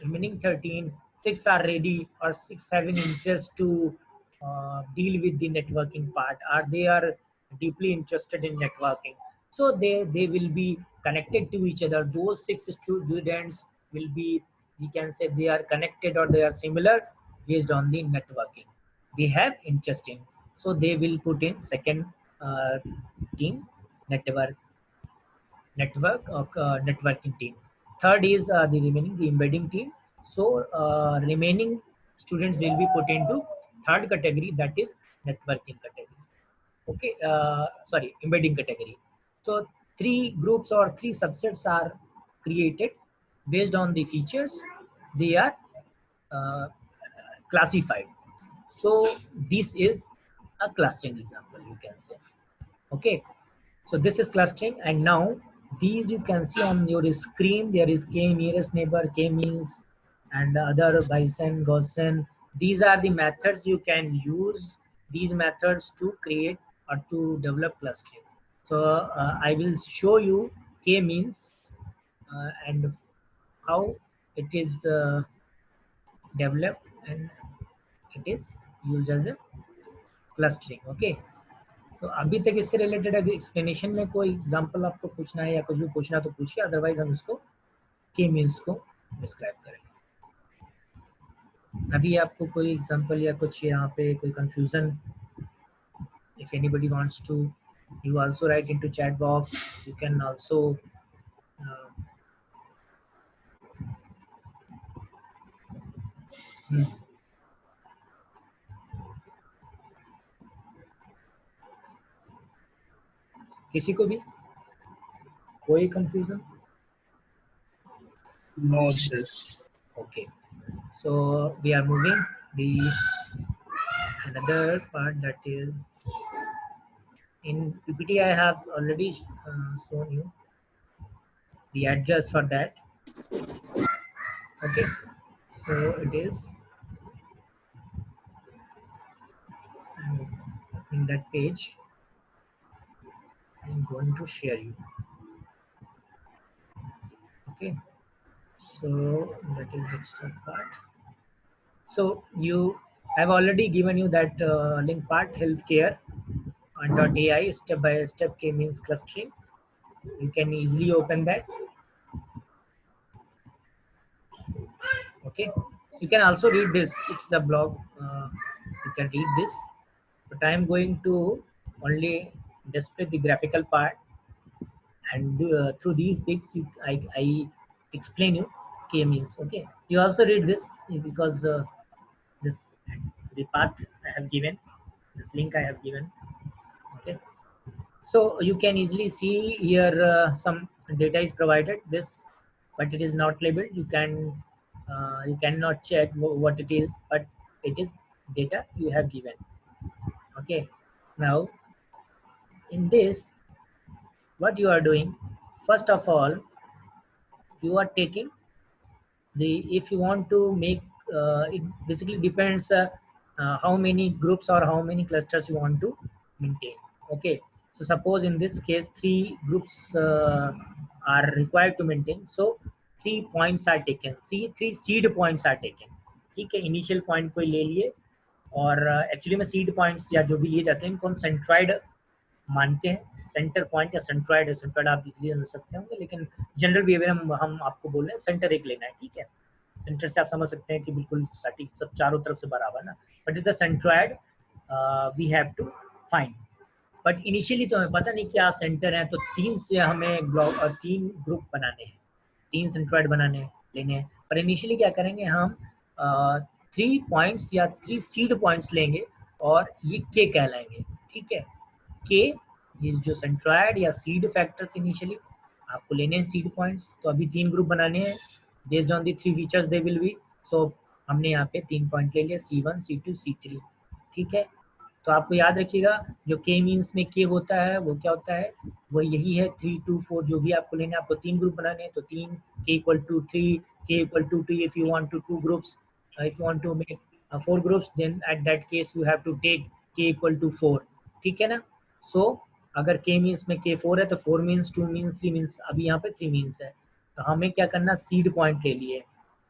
remaining 13, 6 are ready or 6 having interest to deal with the networking part, or they are deeply interested in networking, so they will be connected to each other. Those 6 students will be, we can say, they are connected or they are similar based on the networking they have interest in, so they will put in second team, network or networking team. Third is the remaining, the embedding team. So remaining students will be put into third category, that is networking category. Okay, sorry, embedding category. So three groups or three subsets are created based on the features. They are uh, classified. So this is a clustering example, you can say. Okay, so this is clustering, and now these you can see on your screen. There is k nearest neighbor, k means, and other Bayesian, Gaussian. These are the methods you can use. These methods to create or to develop clustering. So I will show you k means and how it is developed and it is used as a clustering. Okay. तो अभी तक इससे related अगर explanation में कोई example आपको पूछना है या कुछ भी पूछना तो पूछिए, अदरवाइज हम इसको की मीन्स को डिस्क्राइब करेंगे। अभी आपको कोई एग्जांपल या कुछ यहाँ पे कोई confusion, if anybody wants to, you also write into chat box, you can also किसी को भी कोई confusion? No, sir. Okay, so we are moving the another part, that is in PPT. I have already shown you the address for that. Okay, so it is in that page. I'm going to share you. Okay, so that is the start part. So you have already given you that link part, healthcare and .ai step by step k means clustering. You can easily open that. Okay, you can also read this, it's the blog, you can read this, but I am going to only display the graphical part, and through these pics I explain you k means. Okay, you also read this because this the path I have given, this link I have given. Okay, so you can easily see here some data is provided this, but it is not labeled. You cannot check what it is, but it is data you have given. Okay, now in this, what you are doing, first of all, you are taking the, if you want to make it basically depends how many groups or how many clusters you want to maintain. Okay, so suppose in this case 3 groups are required to maintain, so 3 points are taken, 3 seed points are taken. ठीक है, initial point कोई ले लिए, और actually में seed points या जो भी लिए जाते हैं इनको हम सेंट्रॉइड मानते हैं, सेंटर पॉइंट या सेंट्रॉइड, सेंट्रॉइड आप इजीली समझ सकते होंगे, लेकिन जनरल बिहेवियर हम आपको बोल रहे हैं सेंटर एक लेना है। ठीक है, सेंटर से आप समझ सकते हैं कि बिल्कुल सटीक सब चारों तरफ से बराबर ना, but is the centroid we have to find. But initially तो हमें पता नहीं क्या सेंटर है, तो 3 से हमें ब्लॉक और 3 ग्रुप बनाने हैं, 3 सेंट्रॉइड बनाने लेने हैं। पर इनिशियली क्या करेंगे हम 3 पॉइंट्स या 3 सीड पॉइंट्स लेंगे और ये के कहलाएंगे। ठीक है, के ये जो सेंट्रॉइड या सीड फैक्टर्स इनिशियली आपको लेने हैं सीड पॉइंट्स, तो अभी 3 ग्रुप बनाने हैं based on the 3 features they will be. So हमने यहाँ पे 3 पॉइंट ले लिया, C1 C2 C3। ठीक है, तो आपको याद रखिएगा जो के मीन्स में के होता है वो क्या होता है, वो यही है 3 2 4 जो भी आपको लेना है। आपको 3 ग्रुप बनाने हैं तो 3 K equal to 3 K equal to 2 if you want to 2 groups, if you want to make 4 groups then at that case you have to take K equal to 4, ठीक है ना। सो अगर के मीन्स में के 4 है तो 4 मीन्स 2 मीन्स 3 मीन्स, अभी यहाँ पे 3 मीन्स है तो हमें क्या करना, सीड पॉइंट ले लिए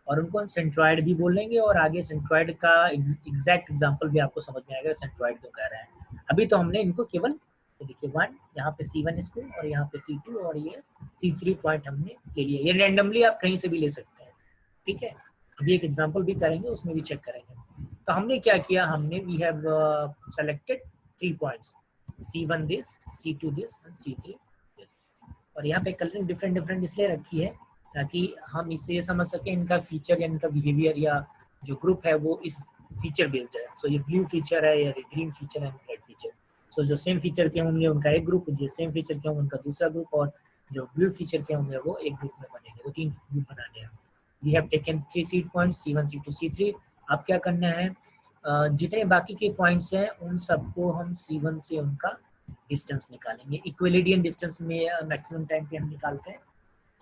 और उनको हम सेंट्रॉइड भी बोलेंगे और आगे सेंट्रॉइड का एग्जैक्ट एग्जांपल भी आपको समझ में आएगा सेंट्रॉइड क्यों कह रहे हैं। अभी तो हमने इनको केवल तो देखिए 1 यहाँ पे C1 इसको और यहाँ पे C2 और ये C3 पॉइंट हमने ले लिया। ये रैंडमली आप कहीं से भी ले सकते हैं, ठीक है। अभी एक एग्जांपल भी करेंगे उसमें भी चेक करेंगे। तो हमने क्या किया, हमने we have selected 3 points C1 this, C2 this and C3 this, और यहाँ पे कलरिंग डिफरेंट डिफरेंट इसलिए रखी है ताकि हम इससे ये समझ सकें इनका फीचर या इनका बिहेवियर या जो ग्रुप है वो इस फीचर बेस्ड है। सो ये ब्लू फीचर है या ग्रीन फीचर है, रेड फीचर। सो जो सेम फीचर के होंगे उनका एक ग्रुप, जो सेम फीचर के होंगे उनका दूसरा ग्रुप, और जो ब्लू फीचर के होंगे वो एक ग्रुप में बनेंगे। तो 3 ग्रुप बनाने हैं। We have taken 3 seed points C1 C2 C3। अब क्या करना है, जितने बाकी के पॉइंट्स हैं उन सबको हम C1 से उनका डिस्टेंस निकालेंगे। इक्विलिडियन डिस्टेंस में मैक्सिमम टाइम पे हम निकालते हैं।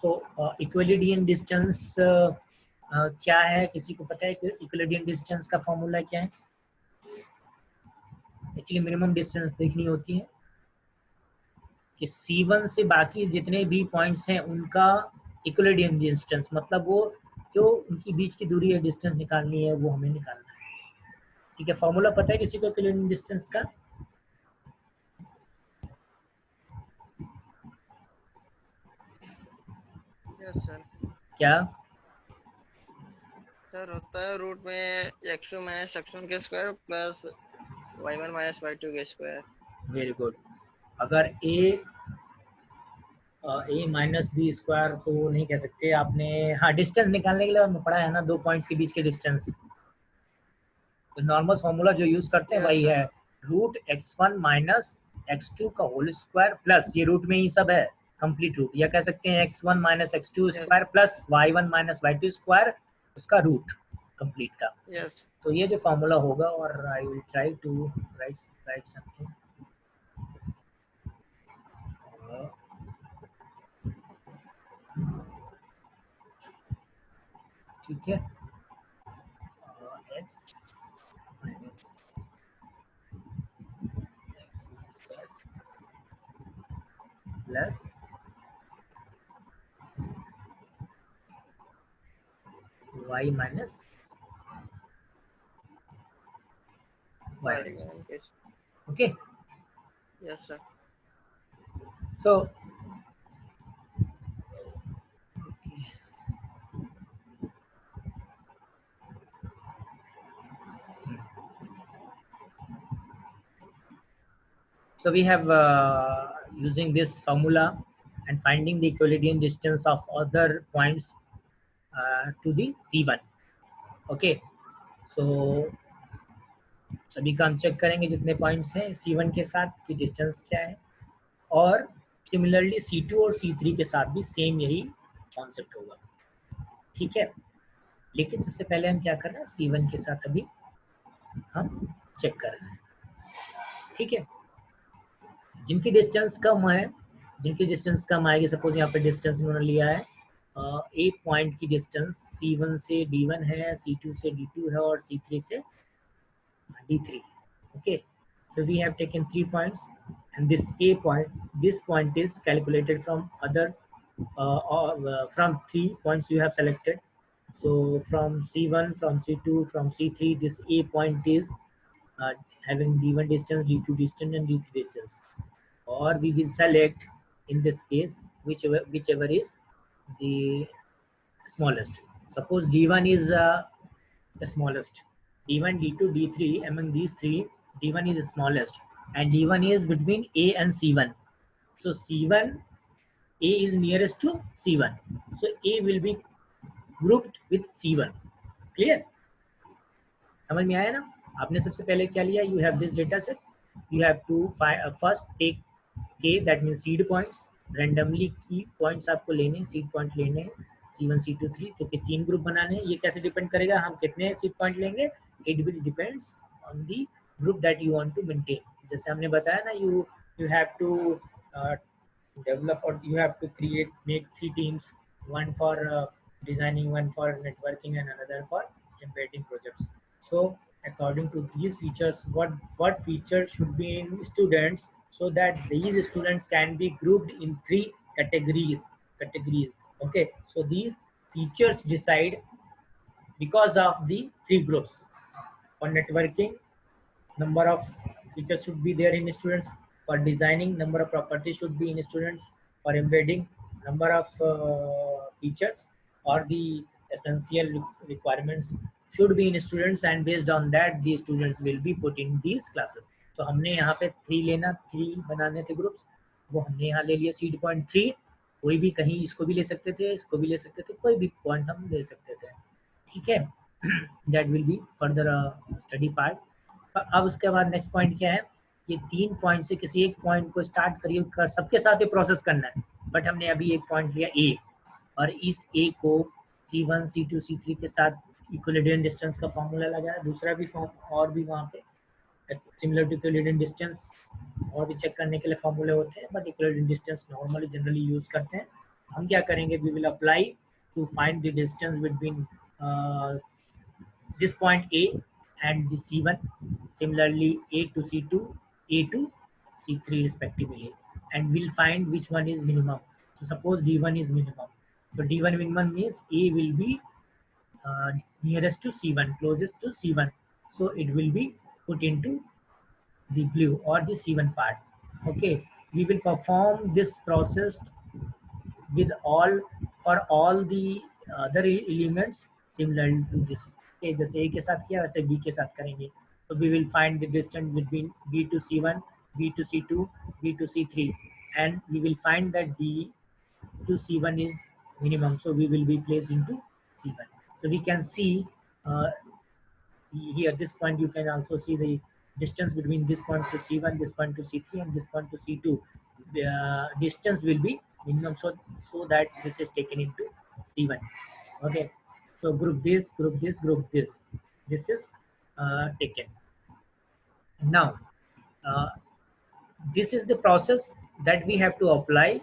तो इक्विलिडियन डिस्टेंस क्या है, किसी को पता है कि इक्विलिडियन डिस्टेंस का फॉर्मूला क्या है? एक्चुअली मिनिमम डिस्टेंस देखनी होती है कि C1 से बाकी जितने भी पॉइंट्स हैं उनका इक्विलिडियन डिस्टेंस, मतलब वो जो उनकी बीच की दूरी है डिस्टेंस निकालनी है वो हमें निकालना है, ठीक है। फॉर्मूला पता है किसी को इक्विलिडियन डिस्टेंस का? Yes sir. क्या सर होता है रूट में x2 माइनस x1 के square plus y1 minus y2 के स्क्वायर। Very good. अगर a माइनस बी स्क्वायर तो नहीं कह सकते आपने, हाँ डिस्टेंस निकालने के लिए हमने पढ़ा है ना, 2 पॉइंट्स के बीच के डिस्टेंस। तो नॉर्मल फॉर्मूला जो यूज करते हैं यस वही सर। है रूट x1 माइनस x2 का होल स्क्वायर प्लस, ये रूट में ही सब है कंप्लीट रूट, या कह सकते हैं x1 minus x2 yes square plus y1 minus y2 square, उसका रूट कंप्लीट का। यस। तो ये जो फॉर्मूला होगा, और I will try to write something, ठीक है। x minus x square plus y minus y, y1 के। okay. Yes sir. So we have using this formula and finding the equilibrium distance of other points to the C1, okay. So सभी का हम check करेंगे जितने points हैं C1 के साथ की डिस्टेंस क्या है, और सिमिलरली C2 और C3 के साथ भी सेम यही कॉन्सेप्ट होगा, ठीक है। लेकिन सबसे पहले हम क्या कर रहे हैं, C1 के साथ अभी हम चेक कर रहे हैं, ठीक है। जिनकी डिस्टेंस कम है, जिनकी डिस्टेंस कम आएगी, सपोज यहाँ पे डिस्टेंस इन्होंने लिया है एक पॉइंट की डिस्टेंस C1 से D1 है, C2 से D2 है और C3 से D3, okay. So we have taken 3 points and this A point, this point is calculated from other from 3 points you have selected. So from C1, from C2, from C3, this A point is having D1 distance, D2 distance and D3 distance, or we will select in this case whichever is the smallest. Suppose D1 is the smallest, D1, D2, D3, among these three D1 is the smallest and D1 is between A and C1. So C1, A is nearest to C1, so A will be grouped with C1. Clear? समझ में आया ना? आपने सबसे पहले क्या लिया, you have this data set, you have to first take K, that means seed points, randomly की points आपको लेने, seed point लेने हैं C1, C2, 3, क्योंकि 3 ग्रुप बनाने हैं। ये कैसे डिपेंड करेगा हम कितने सीड पॉइंट लेंगे, it will depends on the group that you want to maintain. जैसे हमने बताया ना, you have to develop, or you have to make 3 teams, one for designing, one for networking, and another for embedding projects. So according to these features, what features should be in students, so that these students can be grouped in 3 categories. Okay, so these features decide because of the 3 groups. For networking, number of features should be there in students. For designing, number of properties should be in students. For embedding, number of features or the essential requirements should be in students, and based on that the students will be put in these classes. तो हमने यहाँ पे 3 बनाने थे groups, वो हमने यहाँ ले लिया सीड पॉइंट 3. कोई भी कहीं इसको भी ले सकते थे, इसको भी ले सकते थे, कोई भी पॉइंट हम ले सकते थे. ठीक है, that will be further study part. अब उसके बाद नेक्स्ट पॉइंट क्या है, ये 3 पॉइंट से किसी एक पॉइंट को स्टार्ट करिए, कर सबके साथ ये प्रोसेस करना है. बट हमने अभी एक पॉइंट लिया ए, और इस ए को C1 C2 C3 के साथ इक्विलिब्रियम डिस्टेंस का फॉर्मूला लगाया. दूसरा भी फॉर्म और भी वहाँ पे सिमिलर टू इक्विलिब्रियम डिस्टेंस और भी चेक करने के लिए फॉर्मूले होते हैं, but equilibrium distance normally generally use करते हैं. हम क्या करेंगे, we will apply to find the distance between this point A and the C1, similarly A to C2, A to C3 respectively, and we'll find which one is minimum. So suppose D1 is minimum. So D1 minimum means A will be nearest to C1, closest to C1. So it will be put into the blue or the C1 part. Okay, we will perform this process with all for all the other elements similar to this. Okay, जैसे A के साथ किया वैसे B के साथ करेंगे. So we will find the distance between B to C1, B to C2, B to C3, and we will find that B to C1 is minimum. So we will be placed into C1. So we can see here this point, you can also see the distance between this point to C1, this point to C3, and this point to C2. The distance will be minimum, so that this is taken into C1. Okay, so group this, group this, group this. This is taken. Now, this is the process that we have to apply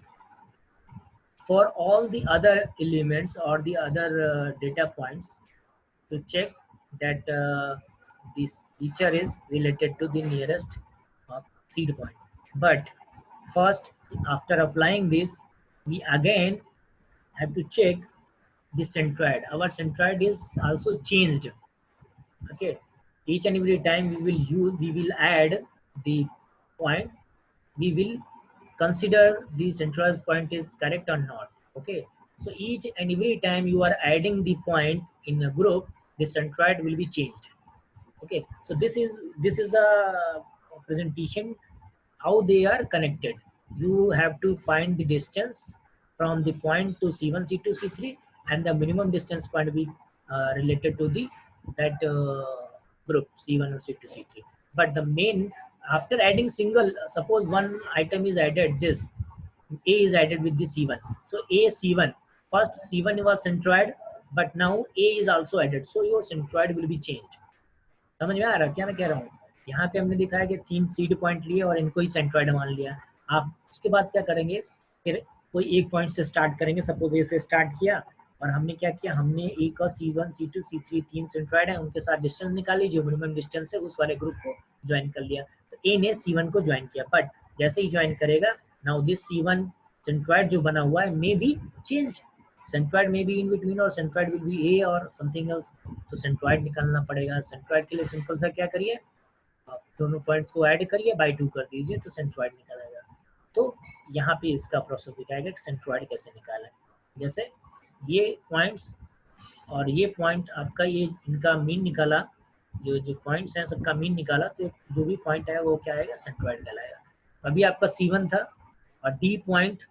for all the other elements or the other data points to check that this feature is related to the nearest seed point. But first, after applying this, we again have to check the centroid. Our centroid is also changed. Okay, each and every time we will add the point, we will consider the centroid point is correct or not. Okay, so each and every time you are adding the point in a group, the centroid will be changed. Okay, so this is the presentation how they are connected. You have to find the distance from the point to C1 C2 C3, and the minimum distance point will be related to the that group C1 or C2 C3. But the main, after adding single, suppose one item is added, this A is added with the C1. So A C1, first C1 was centroid, but now A is also added, so your centroid will be changed. समझ में आ रहा है क्या मैं कह रहा हूँ? यहाँ पे हमने दिखाया कि 3 सीड पॉइंट लिए और इनको ही सेंट्रॉइड मान लिया. आप उसके बाद क्या करेंगे, फिर कोई एक पॉइंट से स्टार्ट करेंगे. सपोज ए से स्टार्ट किया और हमने क्या किया, हमने ए का C1 C2 C3 3 सेंट्रॉइड है, उनके साथ डिस्टेंस निकाली, जो मिनिमम डिस्टेंस है उस वाले ग्रुप को ज्वाइन कर लिया. तो ए ने C1 को ज्वाइन किया, बट जैसे ही ज्वाइन करेगा, नाउ दिस C1 सेंट्रॉइड जो बना हुआ है मे बी चेंज. सेंट्रॉइड में भी इन बिटवीन, और सेंट्रॉइड विल बी ए और समथिंग एल्स. तो सेंट्रॉइड निकालना पड़ेगा. सेंट्रॉइड के लिए सिंपल सा क्या करिए, आप दोनों पॉइंट्स को ऐड करिए, बाई 2 कर दीजिए, तो सेंट्रॉइड निकल आएगा. तो यहाँ पे इसका प्रोसेस दिखाएगा कि सेंट्रॉइड कैसे निकाला है. जैसे ये पॉइंट्स और ये पॉइंट आपका, ये इनका मीन निकाला, जो पॉइंट्स हैं सबका मीन निकाला, तो जो भी पॉइंट है वो क्या आएगा, सेंट्रॉइड कहलाएगा. अभी आपका C1 था, और डी पॉइंट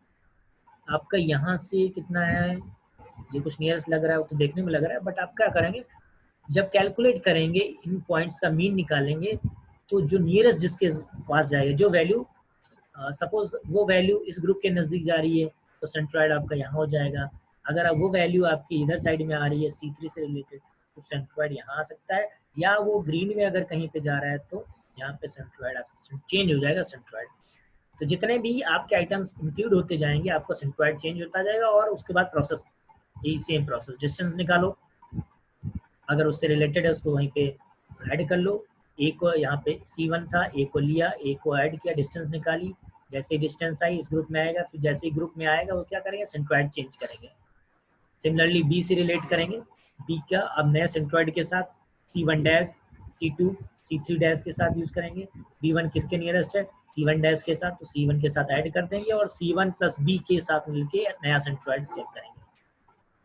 आपका यहाँ से कितना है, ये कुछ नियरेस्ट लग रहा है, वो तो देखने में लग रहा है, बट आप क्या करेंगे, जब कैलकुलेट करेंगे इन पॉइंट्स का मीन निकालेंगे, तो जो नियरेस्ट जिसके पास जाएगा, जो वैल्यू सपोज वो वैल्यू इस ग्रुप के नज़दीक जा रही है, तो सेंट्रॉइड आपका यहाँ हो जाएगा. अगर अब वो वैल्यू आपकी इधर साइड में आ रही है C3 से रिलेटेड, तो सेंट्रॉइड यहाँ आ सकता है, या वो ग्रीन में अगर कहीं पे जा रहा है तो यहाँ पे सेंट्रोइड चेंज हो जाएगा सेंट्रोइड। तो जितने भी आपके आइटम्स इंक्लूड होते जाएंगे आपका सेंट्रोइड चेंज होता जाएगा, और उसके बाद प्रोसेस यही सेम प्रोसेस, डिस्टेंस निकालो, अगर उससे रिलेटेड है उसको वहीं पे ऐड कर लो। ए को यहाँ पे C1 था, ए को लिया, ए को ऐड किया, डिस्टेंस निकाली, जैसे ही डिस्टेंस आई इस ग्रुप में आएगा, फिर जैसे ही ग्रुप में आएगा वो क्या करेंगे, सेंट्रोइड चेंज करेंगे। सिमिलरली बी से रिलेट करेंगे, बी का अब नया सेंट्रोइड के साथ C1 dash, C2, C3 dash के साथ यूज करेंगे। B1 किसके नियरेस्ट है, C1 डैश के साथ, तो C1 के साथ ऐड कर देंगे और C1 प्लस बी के साथ मिलके नया सेंट्रोइड चेक करेंगे।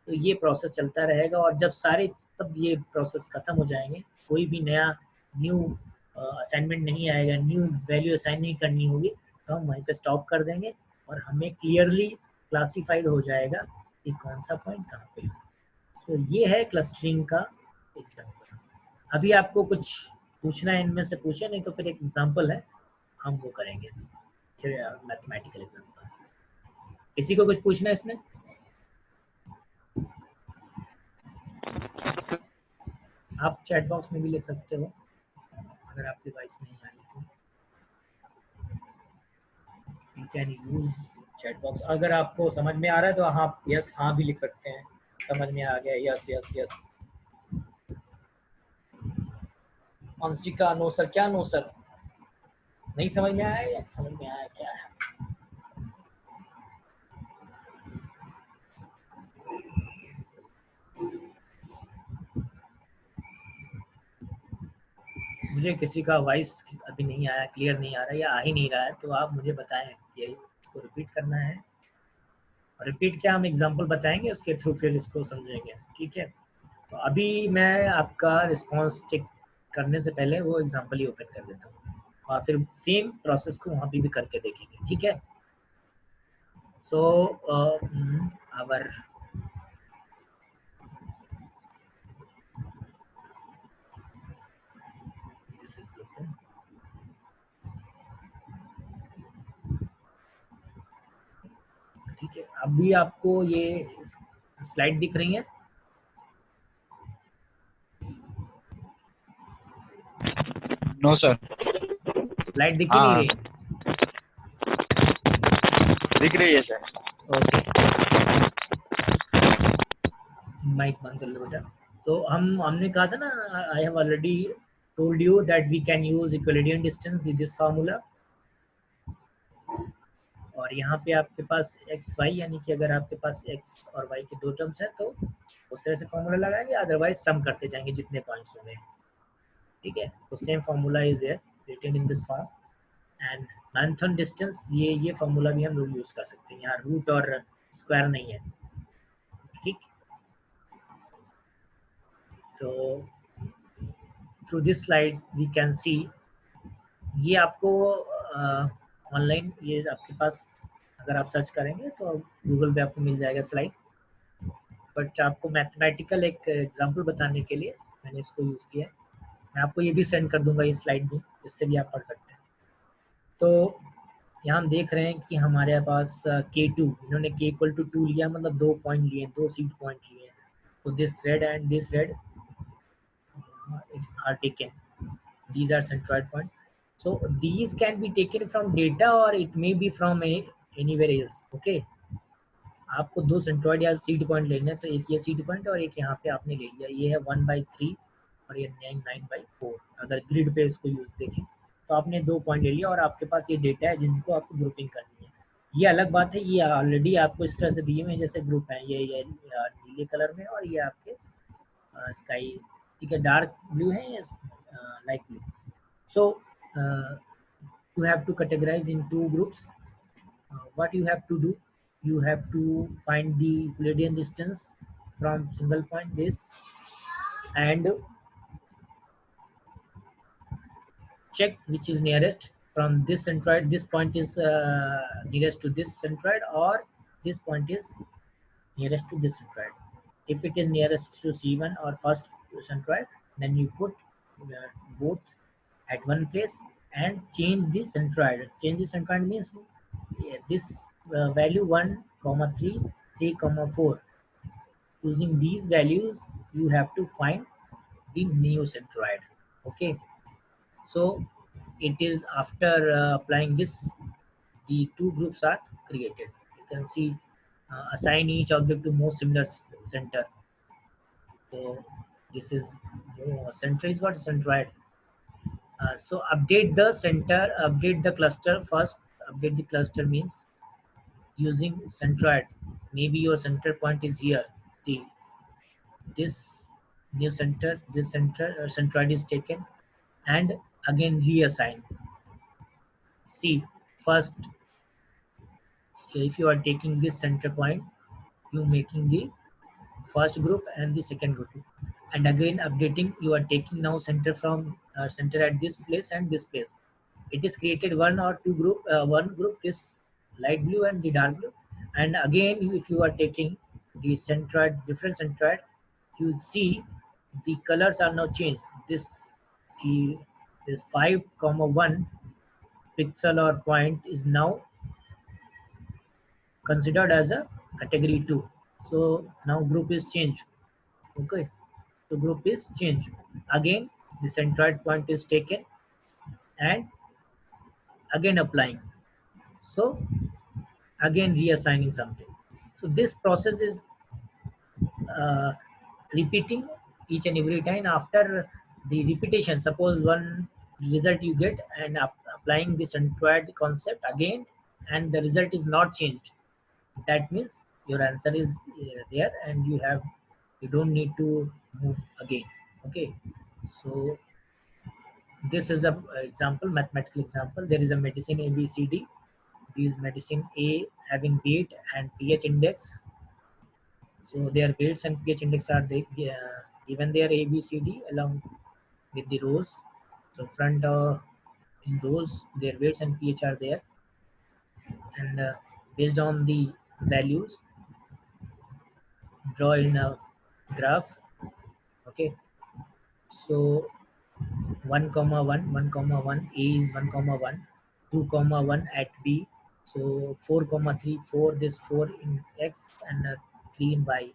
तो ये प्रोसेस चलता रहेगा, और जब सारे तब ये प्रोसेस खत्म हो जाएंगे, कोई भी नया न्यू असाइनमेंट नहीं आएगा, न्यू वैल्यू असाइन नहीं करनी होगी, तो हम वहीं पे स्टॉप कर देंगे और हमें क्लियरली क्लासिफाइड हो जाएगा कि कौन सा पॉइंट कहाँ पे है। तो ये है क्लस्टरिंग का एग्जाम्पल। अभी आपको कुछ पूछना है इनमें से पूछे, नहीं तो फिर एक एग्जाम्पल है हम वो करेंगे, फिर मैथमेटिकल एग्जाम्पल। किसी को कुछ पूछना है इसमें? आप चैट बॉक्स में भी लिख सकते हो अगर आपकी वॉइस नहीं आ रही तो। You can use chat box. अगर आपको समझ में आ रहा है तो हाँ यस हाँ भी लिख सकते हैं, समझ में आ गया, yes yes yes. Anshika no sir, क्या नो सर, नहीं समझ में आया या समझ में आया क्या है? मुझे किसी का वॉइस अभी नहीं आया, क्लियर नहीं आ रहा या आ ही नहीं रहा है, तो आप मुझे बताएं ये इसको रिपीट करना है। और रिपीट क्या, हम एग्जांपल बताएंगे उसके थ्रू फिर इसको समझेंगे, ठीक है? तो अभी मैं आपका रिस्पांस चेक करने से पहले वो एग्जांपल ही ओपन कर देता हूँ, और फिर सेम प्रोसेस को वहाँ पे भी करके देखेंगे, ठीक है? सो आवर ठीक है, अभी आपको ये स्लाइड दिख रही है? No sir. स्लाइड दिख ही नहीं हाँ रही? दिख रही है सर। ओके, माइक बंद कर लो बेटा। तो हमने कहा था ना, I have already told you that we can use Euclidean distance with this formula. और यहाँ पे आपके पास एक्स वाई, यानी कि अगर आपके पास एक्स और वाई के दो टर्म्स है तो उस तरह से फार्मूला लगाएंगे, अदरवाइज सम करते जाएंगे जितने पॉइंट्स होंगे, ठीक है? तो same formula is there written in this form. And Manhattan distance, ये फार्मूला भी हम लोग यूज कर सकते हैं, यहाँ रूट और स्क्वायर नहीं है, ठीक? तो through this slide we can see, ये आपको ऑनलाइन ये आपके पास अगर आप सर्च करेंगे तो गूगल पे आपको मिल जाएगा स्लाइड, बट आपको मैथमेटिकल एक एग्जांपल बताने के लिए मैंने इसको यूज़ किया है। मैं आपको ये भी सेंड कर दूंगा ये स्लाइड भी, इससे भी आप पढ़ सकते हैं। तो यहाँ हम देख रहे हैं कि हमारे पास K2, इन्होंने K इक्वल टू 2 लिया, मतलब 2 पॉइंट लिए, 2 सीड पॉइंट लिए। तो this red and this red are taken, these are centroid point. So these can be taken from data or it may be from anywhere else, okay? आपको दो centroid या seed point लेना है, तो एक ये सीड पॉइंट और एक यहाँ पे आपने ले लिया, ये है 1/3 और ये 9/4। अगर ग्रिड पे इसको यूज देखें तो आपने 2 पॉइंट ले लिया और आपके पास ये डेटा है जिनको आपको ग्रुपिंग करनी है। ये अलग बात है, ये ऑलरेडी आपको इस तरह से दिए हुए जैसे ग्रुप है, ये नीले कलर में और ये आपके स्काई, ठीक है, डार्क ब्लू है या light blue. So you have to categorize in two groups. What you have to do, you have to find the Euclidean distance from single point this, and check which is nearest from this centroid. This point is nearest to this centroid, or this point is nearest to this centroid. If it is nearest to C1 or first centroid, then you put both at one place and change the centroid. Change the centroid means this value 1, 3, 3, 4. Using these values, you have to find the new centroid. Okay. So it is after applying this, the two groups are created. You can see assign each object to most similar center. So this is center is what centroid. So update the center, update the cluster first. Update the cluster means using centroid. Maybe your center point is here. See, this new center, this center centroid is taken and again reassign. See, first if you are taking this center point, you making the first group and the second group, and again updating, you are taking now center from center at this place and this place. It is created one or two group, one group this light blue and the dark blue, and again if you are taking the centroid, different centroid, you see the colors are now changed. The this 5,1 pixel or point is now considered as a category 2. So now group is changed. Okay, so group is changed. Again the centroid point is taken and again applying. So again reassigning something. So this process is uh, repeating each and every time. After the repetition, suppose one result you get, and after applying the centroid concept again and the result is not changed, that means your answer is there and you don't need to move again. Okay, so this is a example, mathematical example. There is a medicine ABCD. These medicine A having weight and pH index. So their weights and pH index are given there ABCD along with the rows. So front in rows their weights and pH are there, and based on the values draw in a graph. Okay, so 1 comma 1, 1 comma 1, A is 1 comma 1, 2 comma 1 at B. So 4 comma 3, 4, this 4 in X and 3 in Y.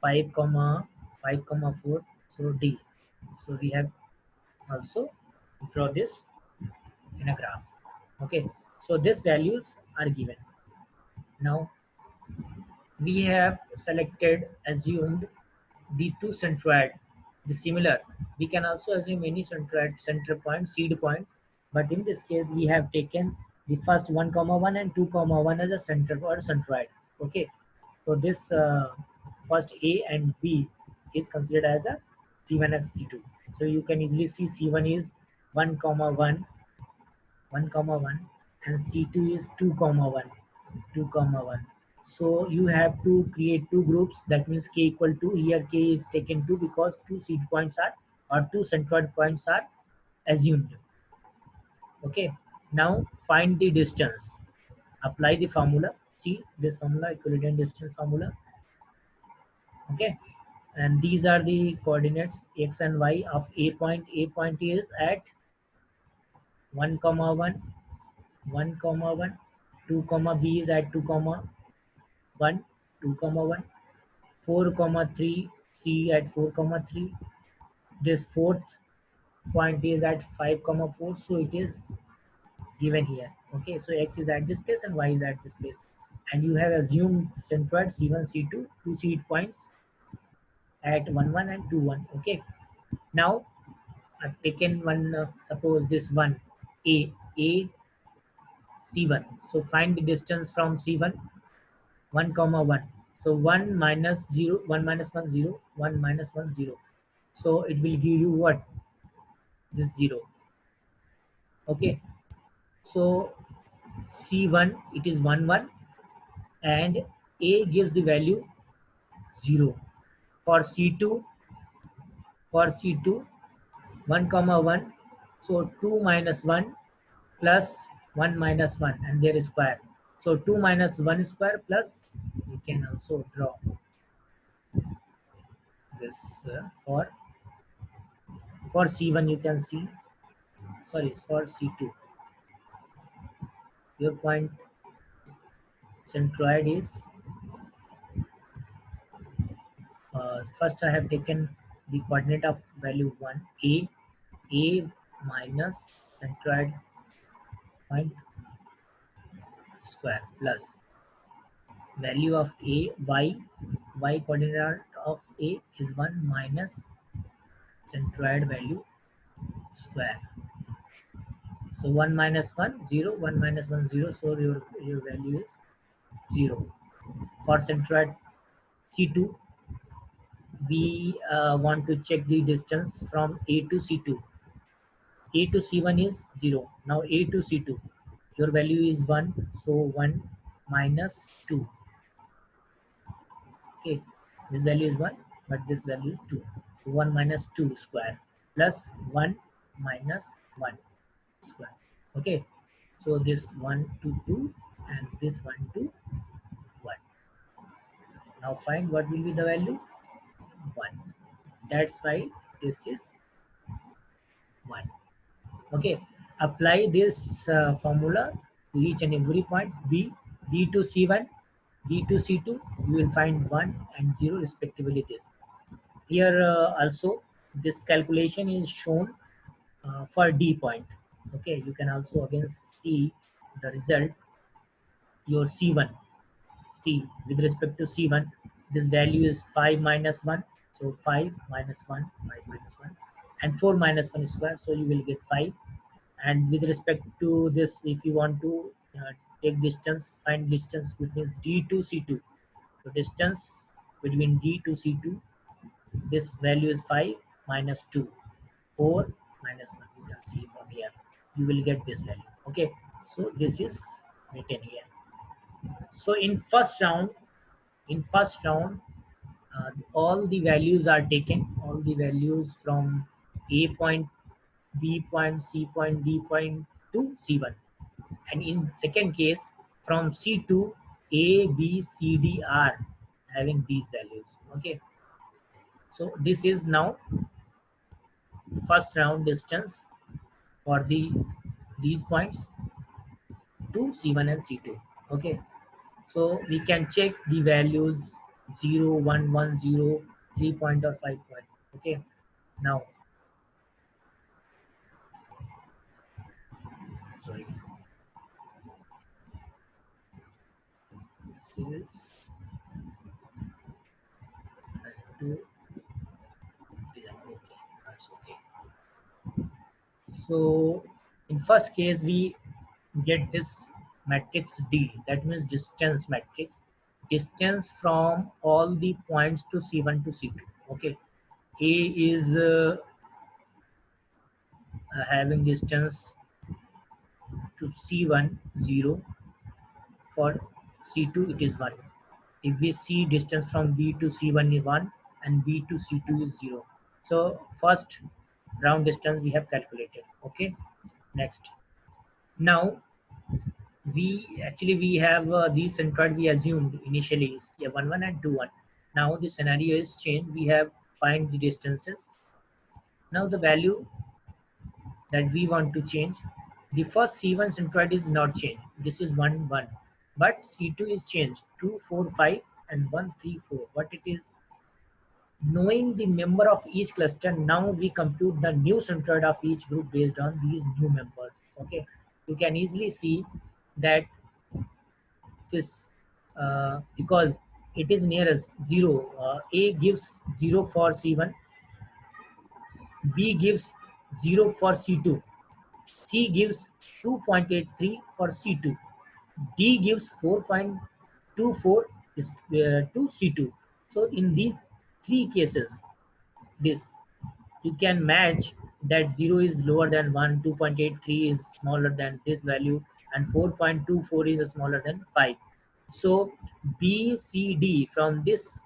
5 comma 5 comma 4, so D. So we have also draw this in a graph. Okay, so these values are given. Now we have selected, assumed the two centroid, the similar. We can also assume any centroid, center point, seed point, but in this case we have taken the first 1 comma 1 and 2 comma 1 as a center or centroid. Okay, so this first A and B is considered as a C1 and C2. So you can easily see C1 is 1 comma 1, 1 comma 1, and C2 is 2 comma 1, 2 comma 1. So you have to create two groups. That means k equal to, here k is taken 2 because two seed points are, or two centroid points are assumed. Okay, now find the distance. Apply the formula. See this formula, equilibrium distance formula. Okay, and these are the coordinates x and y of A point. A point is at 1 comma 1, 1 comma 1, 2 comma B is at 2 comma 1, 2 comma 1, 4 comma 3, C at 4 comma 3. This fourth point is at 5 comma 4, so it is given here. Okay, so X is at this place and Y is at this place, and you have assumed centroid C1 C2, two seed points at 1 1 and 2 1. Okay, now I've taken one, suppose this one A C1. So find the distance from C1, 1 comma 1. So 1 minus 0, 1 minus 1 0, 1 minus 1 0. So it will give you what? This 0. Okay, so C1 it is 1 1 and A gives the value 0. For C2, 1 comma 1, so 2 minus 1 plus 1 minus 1 and their square. So 2 minus 1 square plus, we can also draw this for C1 you can see, sorry, for C2 your point centroid is, first I have taken the coordinate of value 1 A minus centroid point square plus value of a y coordinate of a is 1 minus centroid value square. So 1 minus 1 0, 1 minus 1 0, so your value is 0. For centroid C2 we want to check the distance from A to C2. A to C1 is 0. Now A to C2, your value is 1, so 1 minus 2. Okay, this value is 1, but this value is 2. So 1 minus 2 square plus 1 minus 1 square. Okay, so this 1 to 2 and this 1 to 1. Now find what will be the value? 1. That's why this is 1. Okay, apply this formula to each and every point. B to C1, B to C2, you will find 1 and 0 respectively. This here also this calculation is shown for D point. Okay, you can also again see the result. Your C1, C with respect to C1, this value is 5 minus 1, so 5 minus 1, 5 minus 1, and 4 minus 1 square, so you will get 5. And with respect to this, if you want to take distance, find distance between D to C2. So distance between D to C2, this value is 5 minus 2, 4 minus 1. You can see from here, you will get this value. Okay, so this is written here. So in first round, all the values are taken, all the values from A point, B point, C point, D point to C1. And in second case, from C2, A, B, C, D are having these values. Okay. So this is now first round distance for these points to C1 and C2. Okay. So we can check the values 0, 1, 1, 0, 3 point or 5 point. Okay. Now, sorry. This is to design. Okay, that's okay. So in first case we get this matrix D, that means distance matrix, distance from all the points to C1 to C2. Okay, A is having distance to C1 0, for C2 it is 1. If we see distance from B to C1 is 1 and B to C2 is 0. So first round distance we have calculated. Okay, next. Now we have these centroid we assumed initially, yeah, 1 1 and 2 1. Now the scenario is changed. We have find the distances. Now the value that we want to change, the first C1 centroid is not changed. This is 1 1, but C2 is changed 2 4 5 and 1 3 4. What it is? Knowing the member of each cluster, now we compute the new centroid of each group based on these new members. Okay, you can easily see that this because it is nearest 0, A gives 0 for C1, B gives 0 for C2, C gives 2.83 for C2, D gives 4.24 to C2. So in these three cases, this you can match that 0 is lower than 1, 2.83 is smaller than this value, and 4.24 is smaller than 5. So B, C, D, from this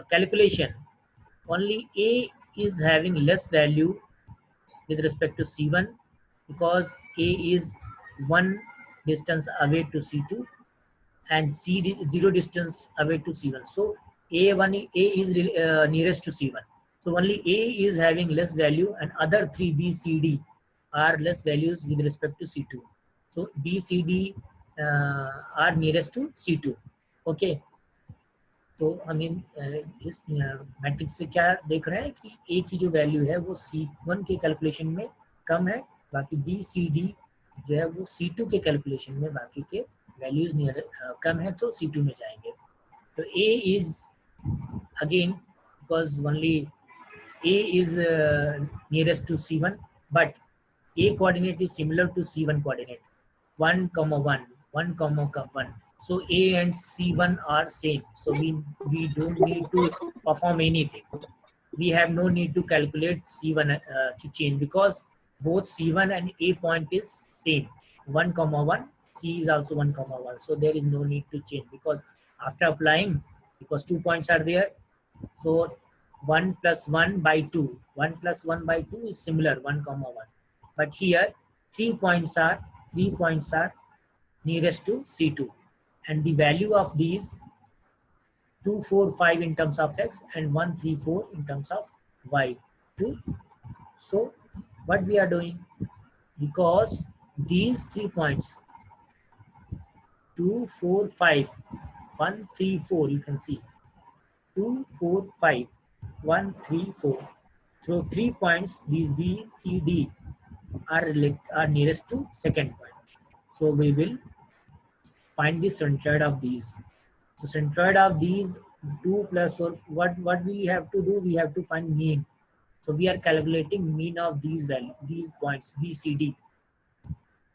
calculation, only A is having less value with respect to C1 because A is 1 distance away to C2 and zero distance away to C1. So A is nearest to C1. So only A is having less value and other three B, C, D are less values with respect to C2. So B, C, D are nearest to C2. Okay. तो I mean इस matrix से क्या देख रहे हैं कि A की जो वैल्यू है वो C1 के कैलकुलेशन में कम है, बाकी बी सी डी जो है वो C2 के कैलकुलेशन में बाकी के वैल्यूज नियर कम है तो C2 में जाएंगे. तो A is again because only A is nearest to C1, but A coordinate is similar to C1 coordinate, 1, 1, 1, 1. So A and C1 are same. So we don't need to perform anything. We have no need to calculate C1 to change because both C1 and A point is same, 1, 1. C is also 1, 1. So there is no need to change because after applying, because 2 points are there, so 1 plus 1 by 2. 1 plus 1 by 2 is similar, 1, 1. But here 3 points are nearest to C2, and the value of these 2, 4, 5 in terms of x and 1, 3, 4 in terms of y. 2. So what we are doing, because these 3 points 2, 4, 5, 1, 3, 4, you can see 2, 4, 5, 1, 3, 4. So 3 points, these B, C, D are nearest to second point. So we will find the centroid of these. So centroid of these 2 plus 4, what we have to do, we have to find mean. So we are calculating mean of these values, these points B, C, D.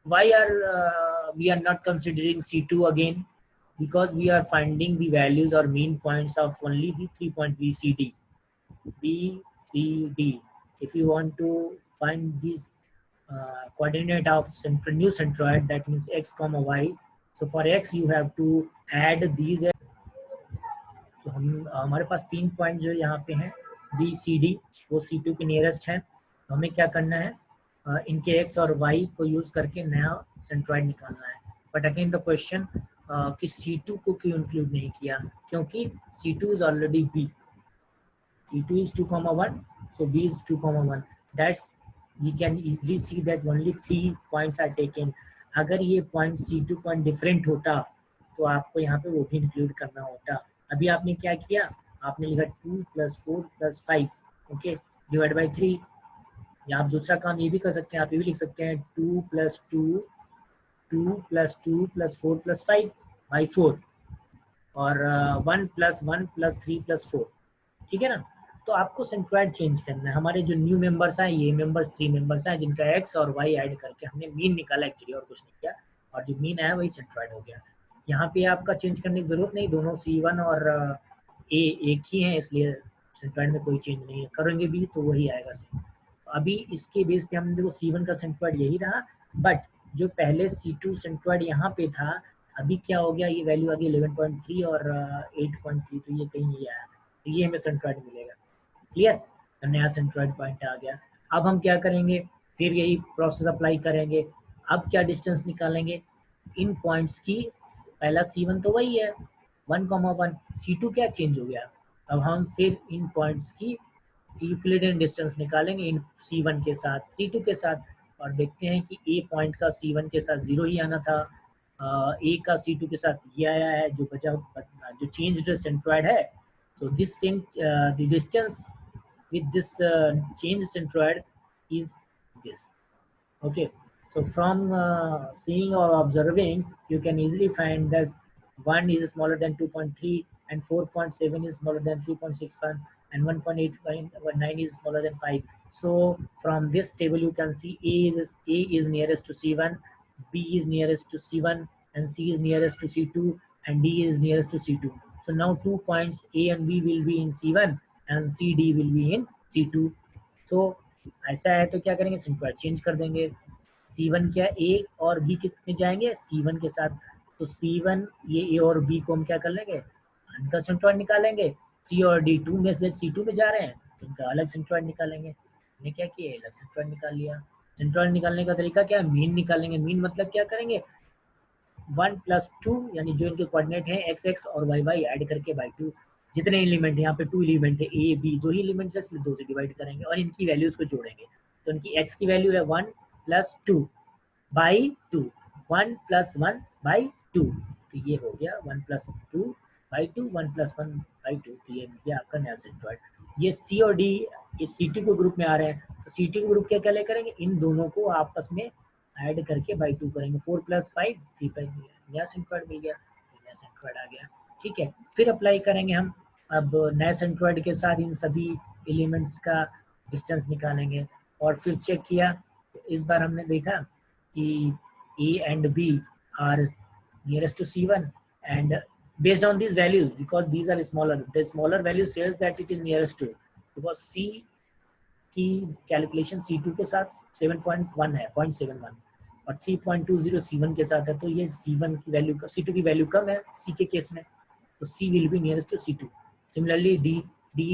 Why are we are not considering C2 again? Because we are finding the values or mean points of only the 3 points B, C, D. B, C, D. If you want to find these coordinate of new centroid, that means x comma y. So for x you have to add these. तो हमारे पास 3 point जो यहाँ पे हैं B C D, वो C2 के nearest हैं. तो हमें क्या करना है, इनके x और y को यूज करके नया सेंट्रॉइड निकालना है. बट अगेन द क्वेश्चन कि C2 को क्यों इंक्लूड नहीं किया, क्योंकि C2 is already B. C2 is 2, 1, so B is 2, 1. That's we can easily see that only 3 points are taken. अगर ये पॉइंट C2 पॉइंट डिफरेंट होता तो आपको यहाँ पे वो भी इंक्लूड करना होता. अभी आपने क्या किया, आपने लिखा 2 + 4 + 5, ओके, डिवाइड बाई 3. या आप दूसरा काम ये भी कर सकते हैं, आप ये भी लिख सकते हैं 2 + 2 + 2 + 4 + 5 by 4, और 1 + 1 + 3 + 4. ठीक है ना. तो आपको सेंट्रॉइड चेंज करना है. हमारे जो न्यू मेंबर्स हैं, ये मेंबर्स 3 मेंबर्स हैं जिनका x और y ऐड करके हमने मीन निकाला एक्चुअली, और कुछ नहीं किया, और जो मीन आया वही सेंट्रॉइड हो गया. यहाँ पे आपका चेंज करने की जरूरत नहीं, दोनों C1 और A एक ही हैं, इसलिए सेंट्रॉइड में कोई चेंज नहीं है. करेंगे भी तो वही आएगा सेम. अभी इसके बेस पे हमने देखो C1 का सेंट्रॉइड यही रहा, बट जो पहले C2 सेंट्रॉइड यहाँ पे था, अभी क्या हो गया, ये वैल्यू आ गई 11.3 और 8.3, तो ये कहीं नहीं आया, तो ये हमें सेंट्रॉइड मिलेगा. क्लियर. तो नया सेंट्रॉइड पॉइंट आ गया. अब हम क्या करेंगे, फिर यही प्रोसेस अप्लाई करेंगे. अब क्या डिस्टेंस निकालेंगे इन पॉइंट्स की. पहला C1 तो वही है 1, 1. C2 क्या चेंज हो गया. अब हम फिर इन पॉइंट्स की यूक्लिडियन डिस्टेंस निकालेंगे इन C1 के साथ, C2 के साथ, और देखते हैं कि A पॉइंट का C1 के साथ 0 ही आना था, A का C2 के साथ ये आया है, जो बचा जो चेंज्ड सेंट्रॉइड है. So this the distance with this change centroid is this. Okay. So from seeing or observing, you can easily find that 1 is smaller than 2.3 and 4.7 is smaller than 3.61 and 1.819 is smaller than 5. So from this table you can see A is nearest to C1, B is nearest to C1, and C is nearest to C2, and D is nearest to C2. So now 2 points A and B will be in C1 and CD will be in C2. So ऐसा है तो क्या करेंगे, centroid change कर देंगे. C1 क्या A और B किस में जाएंगे, C1 के साथ. तो C1 ये A और B को हम क्या कर लेंगे, इनका सेंट्रॉइड निकालेंगे. C और D 2 में से C2 में जा रहे हैं, तो इनका अलग सेंट्रॉइड निकालेंगे. हमने क्या किया, अलग सेंट्रॉइड निकाल लिया. सेंट्रॉइड निकालने का तरीका क्या है, मीन निकालेंगे. मीन मतलब क्या करेंगे, 1 + 2 यानी जो इनके कोऑर्डिनेट हैं x और y ऐड करके बाई 2. जितने एलिमेंट यहाँ पे 2 एलिमेंट है, A B 2 ही एलिमेंट है, इसलिए 2 से डिवाइड करेंगे और इनकी वैल्यूज को जोड़ेंगे. तो इनकी x की वैल्यू है 1 + 2 by 2, 1 + 1 by 2. तो ये हो गया 1 + 2 बाई टू, 1 + 1 बाई टू, तो ये मिल गया आपका नया सेंट्रॉइड। ये सी और डी ये सी2 के ग्रुप में आ रहे हैं, तो सी2 के ग्रुप क्या क्या ले करेंगे, इन दोनों को आपस में ऐड करके बाई टू करेंगे, 4 + 5 3 नया सेंट्रॉइड मिल गया, नया सेंट्रॉइड आ गया। ठीक है, फिर अप्लाई करेंगे हम अब नए सेंट्रॉइड के साथ इन सभी एलिमेंट्स का डिस्टेंस निकालेंगे, और फिर चेक किया तो इस बार हमने देखा कि A and B are nearest to C1, and based on these values, because these are smaller, the smaller value says that it is nearest to, because C की कैलकुलेशन C2 के साथ 7.1 है, 0.71, और 3.20 C1 के साथ है, तो ये C1 की वैल्यू C2 की वैल्यू कम है C के केस में, तो C will be nearest to C2. Similarly, D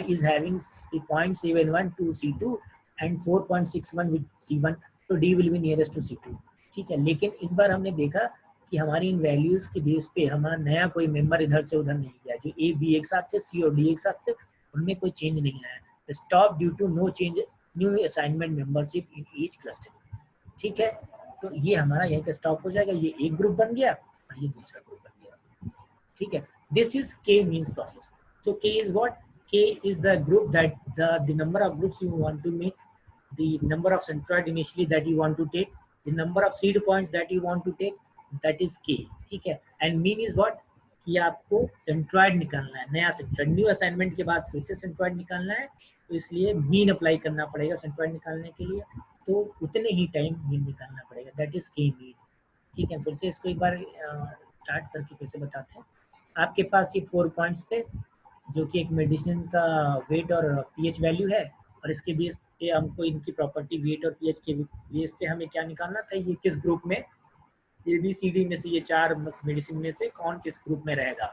is having 0.71 to C2 and 4.61 with C1, तो D will be nearest to C2. ठीक है, लेकिन इस बार हमने देखा कि हमारी इन वैल्यूज के बेस पे हमारा नया कोई मेंबर इधर से उधर नहीं गया, जो ए बी एक साथ थे, सी और डी एक साथ थे, उनमें कोई चेंज नहीं आया, stop due to no change new assignment membership in each cluster. ठीक है, तो ये हमारा यहीं पे स्टॉप हो जाएगा, ये एक ग्रुप बन गया और ये दूसरा ग्रुप बन गया। ठीक है, this is K means process. So K is what, K is the group that the number of groups you want to make, the number of centroid initially that you want to take, the number of seed points that you want to take, that is K. ठीक है, and mean is what, कि आपको centroid निकालना है, नया centroid, new assignment के बाद फिर से सेंट्रॉइड निकालना है, तो इसलिए मीन अप्लाई करना पड़ेगा सेंट्रॉइड निकालने के लिए, तो उतने ही टाइम मीन निकालना पड़ेगा, दैट इज के मीन। ठीक है, फिर से इसको एक बार स्टार्ट करके फिर से बताते हैं। आपके पास ये 4 पॉइंट्स थे, जो कि एक मेडिसिन का वेट और पीएच वैल्यू है, और इसके बेस पे हमको इनकी प्रॉपर्टी वेट और पीएच के बेस पे हमें क्या निकालना था, ये किस ग्रुप में, ए बी सी डी में से ये 4 मेडिसिन में से कौन किस ग्रुप में रहेगा।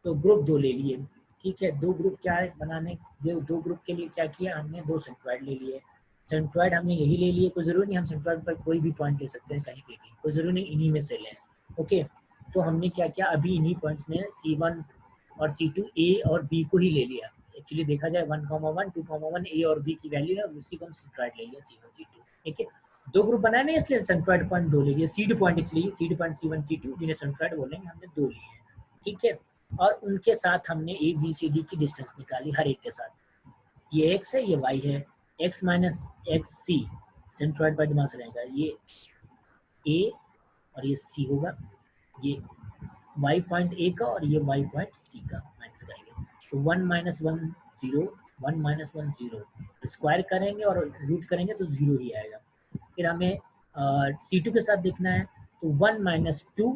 तो ग्रुप 2 ले लिए। ठीक है, 2 ग्रुप क्या है बनाने, 2 ग्रुप के लिए क्या किया हमने, 2 सेंट्रॉइड ले लिए। सेंट्रॉइड हमने यही ले लिए, कोई ज़रूरी नहीं हम सेंट्रॉइड पर कोई भी पॉइंट ले सकते हैं कहीं पे भी, कोई ज़रूरी नहीं इन्हीं में से लें। ओके, तो हमने क्या किया, अभी इन्हीं पॉइंट्स में C1 और C2 ए और बी को ही ले लिया। एक्चुअली देखा जाए 1,1 2,1 ए और बी की वैल्यू है, उसी को हम सेंट्रॉइड ले लिया C1 C2। ठीक है, 2 ग्रुप बनाए नहीं, इसलिए सेंट्रॉइड पॉइंट 2 ले लिए, सीड पॉइंट इसलिए सीड पॉइंट C1 C2 जिन्हें सेंट्रॉइड बोलेंगे, हमने 2 लिए। ठीक है, और उनके साथ हमने ए बी सी डी की डिस्टेंस निकाली हर एक के साथ, ये x है ये y है, x माइनस एक्स सी सेंट्रॉइड पर दिमाग से रहेगा, ये a और ये c होगा, ये y पॉइंट a का और ये y पॉइंट c का माइनस करेंगे, तो 1 - 1 0 1 - 1 0, स्क्वायर करेंगे और रूट करेंगे तो 0 ही आएगा। फिर हमें C2 के साथ देखना है, तो 1 - 2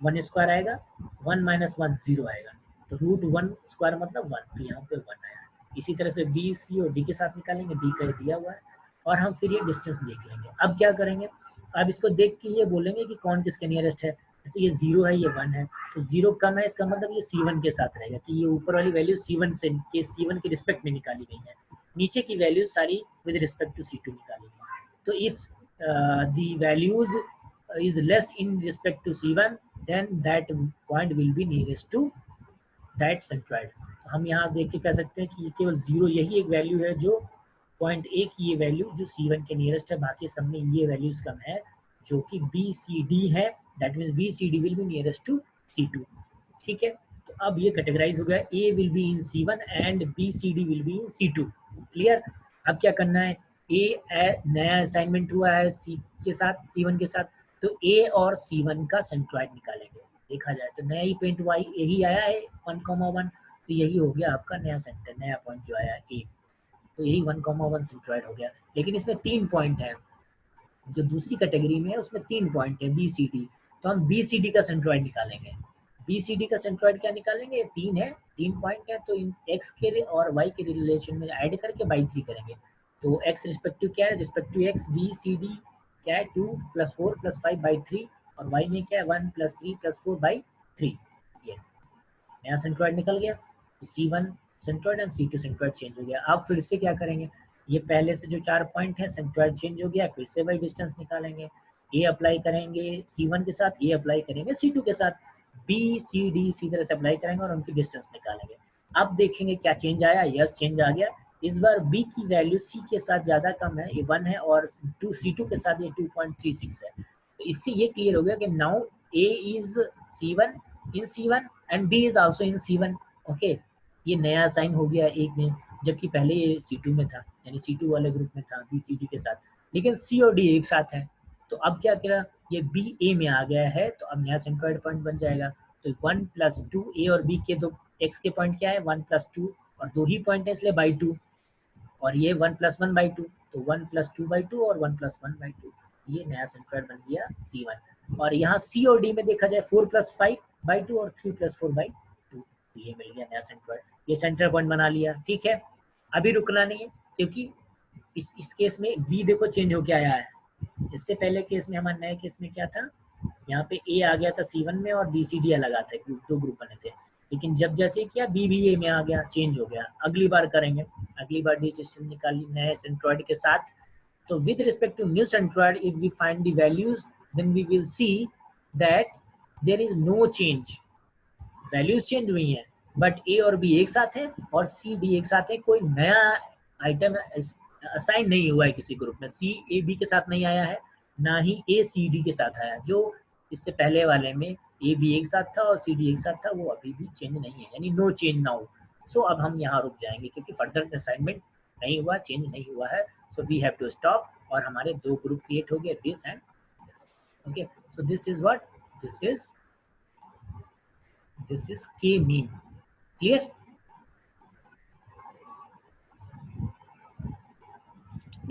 1 स्क्वायर आएगा, 1 - 1 0 आएगा, तो √1 स्क्वायर मतलब 1, तो यहाँ पे 1 आया। इसी तरह से बी सी और डी के साथ निकालेंगे, डी का दिया हुआ है, और हम फिर ये डिस्टेंस देख लेंगे। अब क्या करेंगे, अब इसको देख के ये बोलेंगे कि कौन किसके नियरेस्ट है, जैसे ये 0 है ये 1 है, तो 0 कम है, इसका मतलब ये C1 के साथ रहेगा, कि ये ऊपर वाली वैल्यू C1 के रिस्पेक्ट में निकाली गई है, नीचे की वैल्यू सारी विद रिस्पेक्ट टू C2 निकाली गई है। तो if the values is less in respect to C1, then that point will be nearest to that centroid। तो हम यहाँ देख के कह सकते हैं कि केवल 0 यही एक वैल्यू है जो पॉइंट ए की ये वैल्यू जो C1 के नियरेस्ट है, बाकी सब में ये वैल्यूज कम है जो कि BCD है, that means BCD will be nearest to C2। ठीक है, तो अब ये कैटेगराइज हो गया, A will be in C1 and BCD will be in C2। Clear, अब क्या करना है, ए नया असाइनमेंट हुआ है सी के साथ C1 के साथ, तो ए और C1 का सेंट्रॉइड निकालेंगे। देखा जाए तो नया ही पेंट हुआ यही आया है 1,1, तो यही हो गया आपका नया सेंटर, नया पॉइंट जो आया ए, तो यही 1,1 सेंट्रॉइड हो गया। लेकिन इसमें 3 पॉइंट है, जो दूसरी कैटेगरी में है उसमें 3 पॉइंट है BCD, तो हम BCD का सेंट्रॉइड निकालेंगे। BCD का सेंट्रॉइड क्या निकालेंगे, 3 है, 3 पॉइंट है, तो इन x के और y के रिलेशन में ऐड करके बाई 3 करेंगे, तो x रिस्पेक्टिव क्या है, रिस्पेक्टिव x BCD क्या है 2 + 4 + 5 बाई 3, और y में क्या है 1 + 3 + 4 बाई 3। ये नया सेंट्रॉइड निकल गया, तो C1 centroid and C2 centroid change हो गया। अब फिर से क्या करेंगे, ये पहले से जो 4 पॉइंट है सेंट्रॉइड चेंज हो गया, फिर से वही डिस्टेंस निकालेंगे, ए अप्लाई करेंगे C1 के साथ, ए अप्लाई करेंगे C2 के साथ, बी सी डी इसी तरह से अप्लाई करेंगे और उनकी डिस्टेंस निकालेंगे। अब देखेंगे क्या चेंज आया, यस चेंज आ गया। इस बार बी की वैल्यू सी के साथ ज़्यादा कम है, ये 1 है, और C2 के साथ ये 2.36 है, तो इससे ये क्लियर हो गया कि now A is C1 in C1 and B is also in C1. Okay, ये नया असाइन हो गया एक में, जबकि पहले ये C2 में था, यानी C2 वाले ग्रुप में था B C D के साथ, लेकिन C और D एक साथ है। तो अब क्या करा, ये B A में आ गया है, तो अब नया सेंट्रॉइड पॉइंट बन जाएगा। तो 1 + 2 A और B के दो x के पॉइंट क्या है, 1 + 2, और दो ही पॉइंट है इसलिए बाई 2, और ये 1 + 1/2, तो 1 + 2/2 और 1 + 1/2, ये नया सेंट्रॉइड बन गया C1। और यहाँ C और D में देखा जाए 4 + 5/2 और 3 + 4/2, ये मिल गया नया सेंट्रॉइड, ये सेंटर पॉइंट बना लिया। ठीक है, अभी रुकना नहीं है, क्योंकि इस केस में B देखो चेंज होके आया है। इससे पहले केस में, हमारे नए केस में क्या था, यहाँ पे A आ गया था C1 में और B C D अलग आता है, दो ग्रुप बने थे, लेकिन जब जैसे किया B भी A में आ गया, चेंज हो गया। अगली बार करेंगे, अगली बार डिसीजन निकाली नए सेंट्रॉइड के साथ। तो with respect to new centroid, if we find the values, then we will see that there is no change, values change हुई हैं, बट A और B एक साथ है और C D एक साथ है, कोई नया आइटम असाइन नहीं हुआ है किसी ग्रुप में, C A B के साथ नहीं आया है, ना ही A C D के साथ आया, जो इससे पहले वाले में A B एक साथ था और C D एक साथ था, वो अभी भी चेंज नहीं है, यानी नो चेंज नाउ। सो अब हम यहाँ रुक जाएंगे, क्योंकि फर्दर असाइनमेंट नहीं हुआ, चेंज नहीं हुआ है, so we have to stop. और हमारे दो ग्रुप क्रिएट हो गए, this and this. Okay, so this is what, this is K mean. Clear?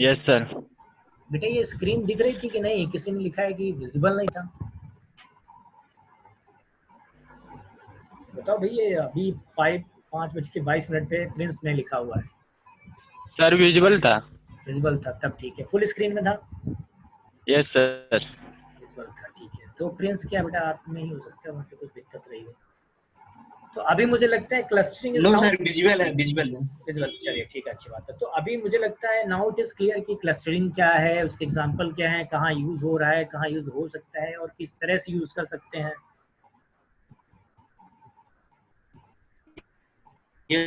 Yes, sir. बेटा ये स्क्रीन दिख रही थी कि नहीं, किसी ने लिखा है कि विजिबल नहीं था, बताओ भाई। ये अभी 5:22 पे प्रिंस ने लिखा हुआ है, सर विजिबल था। विजिबल था, तब ठीक है। फुल स्क्रीन में था, यस सर। विजिबल था, ठीक है। तो प्रिंस क्या बेटा, आप में ही हो सकता है, वहाँ पे कुछ दिक्कत रही है। तो अभी मुझे लगता है क्लस्टरिंग नो सर, विजुअल है, विजुअल है। विजुअल, चलिए ठीक है, अच्छी बात है। तो अभी मुझे लगता है नाउ इट इज क्लियर कि क्लस्टरिंग क्या है, उसके एग्जांपल क्या है, कहाँ यूज हो रहा है, कहाँ यूज हो सकता है, और किस तरह से यूज कर सकते हैं। Yes.